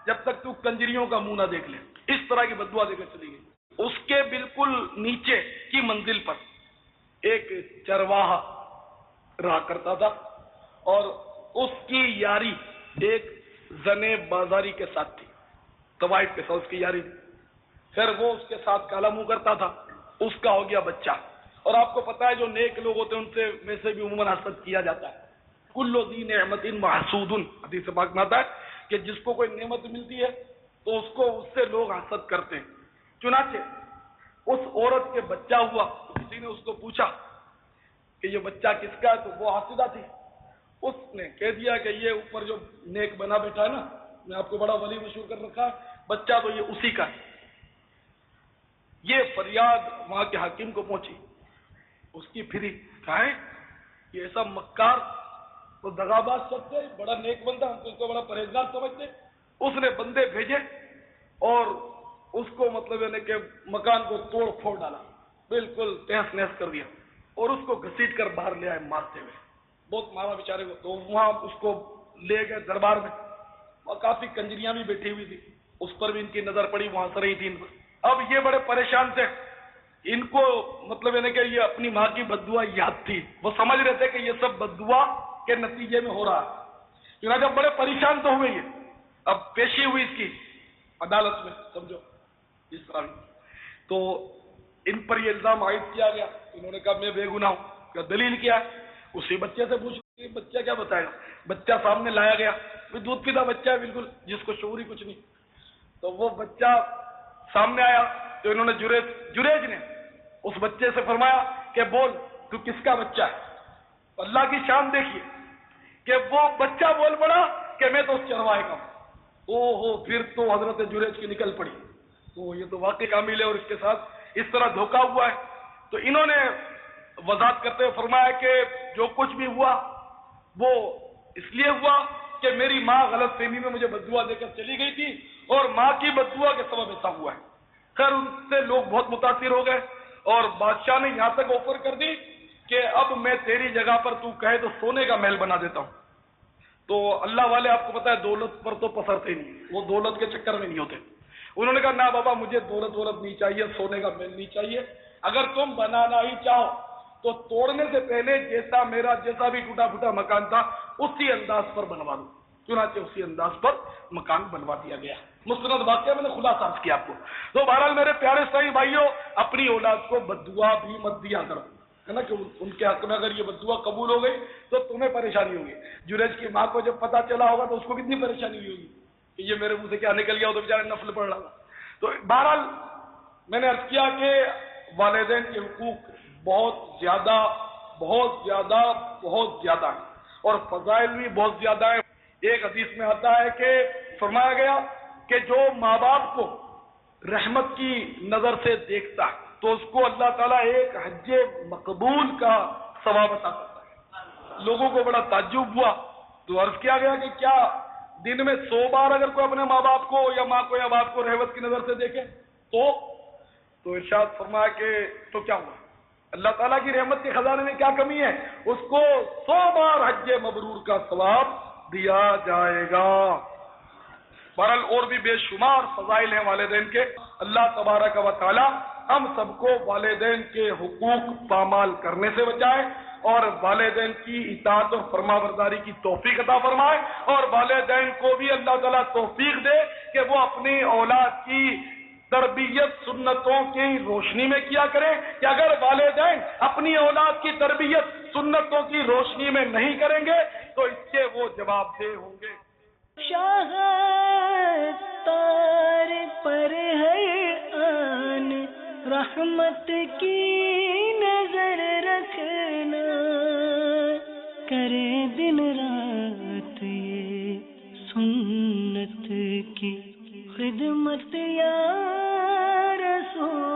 جب تک تو کنجریوں کا منہ نہ دیکھ لے۔ اس طرح کی بددعا دے کر چلی گئی۔ اس کے بالکل نیچے کی منزل پر ایک چرواہا رہا کرتا تھا اور اس کی یاری ایک زنے بازاری کے ساتھ تھی، طوائف کے ساتھ اس کی یاری تھی۔ پھر وہ اس کے ساتھ کالا منہ کرتا تھا، اس کا ہو گیا بچہ۔ اور آپ کو پتا ہے جو نیک لوگ ہوتے ہیں ان سے میں سے بھی عموماً حسد کیا جاتا ہے۔ کل ذی نعمت محسود، حدیث پاک میں آتا ہے کہ جس کو کوئی نعمت ملتی ہے تو اس کو اس سے لوگ حسد کرتے ہیں۔ چنانچہ اس عورت کے بچہ ہوا، کسی نے اس کو پوچھا کہ یہ بچہ کس کا ہے، تو وہ حاسدہ تھی، اس نے کہہ دیا کہ یہ اوپر جو نیک بنا بیٹھا ہے نا، میں آپ کو بڑا ولی مشہور کر رکھا ہے، بچہ تو یہ اسی کا ہے۔ یہ فریاد وہاں کے حاکم کو پہنچی، اس کی پھری کہا ہے یہ ایسا مکار وہ دغاباز شخص ہے، بڑا نیک بندہ، ہم تو اس کو بڑا پرہیزگار سمجھتے۔ اس نے بندے بھیجے اور اس کو یعنی کہ مکان کو توڑ پھوڑ ڈالا، بالکل تہس نہس کر دیا اور اس کو گھسیٹ کر باہر لے آئے مارتے ہوئے، بہت مارا بیچارے کو۔ تو وہاں اس کو لے گئے دربار میں، اور کافی کنجریاں بھی بیٹھی ہوئی تھی، اس پر بھی ان کی نظر پڑی، وہ ہنس رہی تھی ان پر۔ اب یہ بڑے پریشان تھے، ان کو یعنی کہ یہ اپنی ماں کی بددعا یاد تھی، وہ سمجھ رہے تھے کہ یہ سب بددعا کے نتیجے میں ہو رہا ہے، چنانچہ بڑے پریشان تو ہوئے۔ یہ اب پیشی ہوئی اس کی عدالت میں، سمجھو اس طرح، تو ان پر یہ الزام عائد کیا گیا۔ انہوں نے کہا میں بے گناہ ہوں، کیا دلیل کیا ہے؟ اسی بچے سے پوچھ، بچہ کیا بتائے گا؟ بچہ سامنے لایا گیا، دودھ پیتا بچہ ہے بالکل، جس کو شعور ہی کچھ نہیں۔ تو وہ بچہ سامنے آیا تو انہوں نے جریج نے اس بچے سے فرمایا کہ بول تو کس کا بچہ ہے؟ اللہ کی شان دیکھیے کہ وہ بچہ بول پڑا کہ میں تو اس چرواہے کا ہوں۔ پھر تو حضرت جریج کی نکل پڑی، تو یہ تو واقعی کامل ہے اور اس کے ساتھ اس طرح دھوکہ ہوا ہے۔ تو انہوں نے وضاحت کرتے ہوئے فرمایا کہ جو کچھ بھی ہوا وہ اس لیے ہوا کہ میری ماں غلط فہمی میں مجھے بددعا دے کر چلی گئی تھی اور ماں کی بددعا کے سبب ایسا ہوا ہے۔ خیر ان سے لوگ بہت متاثر ہو گئے اور بادشاہ نے یہاں تک آفر کر دی کہ اب میں تیری جگہ پر تو کہے تو سونے کا محل بنا دیتا ہوں۔ تو اللہ والے آپ کو پتا ہے دولت پر تو پسرتے نہیں، وہ دولت کے چکر میں نہیں ہوتے۔ انہوں نے کہا نہ بابا مجھے دولت نہیں چاہیے، سونے کا محل نہیں چاہیے، اگر تم بنانا ہی چاہو تو توڑنے سے پہلے میرا جیسا بھی ٹوٹا پھوٹا مکان تھا اسی انداز پر بنوا دو۔ چنانچہ اسی انداز پر مکان بنوا دیا گیا۔ مستند واقعہ میں نے خلاصہ عرض کیا آپ کو۔ تو بہرحال میرے پیارے صحیح بھائیوں، اپنی اولاد کو بددعا بھی مت دیا کرو، ہے نا، کہ ان کے حق میں اگر یہ بددعا قبول ہو گئی تو تمہیں پریشانی ہوگی۔ جریج کی ماں کو جب پتا چلا ہوگا تو اس کو کتنی پریشانی ہوئی ہوگی کہ یہ میرے منہ سے کیا نکل گیا ہو، تو بیچارے نفل پڑھ رہا تھا۔ تو بہرحال میں نے عرض کیا کہ والدین کے حقوق بہت زیادہ ہیں اور فضائل بھی بہت زیادہ ہیں۔ ایک حدیث میں آتا ہے کہ فرمایا گیا کہ جو ماں باپ کو رحمت کی نظر سے دیکھتا ہے تو اس کو اللہ تعالیٰ ایک حج مقبول کا ثواب عطا کرتا ہے۔ لوگوں کو بڑا تعجب ہوا تو عرض کیا گیا کہ کیا دن میں 100 بار اگر کوئی اپنے ماں باپ کو یا ماں کو یا باپ کو رحمت کی نظر سے دیکھے تو ارشاد فرمایا کہ تو کیا ہوا؟ اللہ تعالیٰ کی رحمت کے خزانے میں کیا کمی ہے؟ اس کو 100 بار حج مبرور کا ثواب دیا جائے گا۔ بہرحال اور بھی بے شمار فضائل ہیں والدین کے۔ اللہ تبارک و تعالی ہم سب کو والدین کے حقوق پامال کرنے سے بچائے اور والدین کی اطاعت اور فرما برداری کی توفیق عطا فرمائے، اور والدین کو بھی اللہ تعالیٰ توفیق دے کہ وہ اپنی اولاد کی تربیت سنتوں کی روشنی میں کیا کریں کہ اگر والدین اپنی اولاد کی تربیت سنتوں کی روشنی میں نہیں کریں گے تو اس کے وہ جواب دہ ہوں گے. شاہ تار پر ہر آن رحمت کی نظر رکھنا، کرے دن رات یہ سنت کی خدمت یا رسول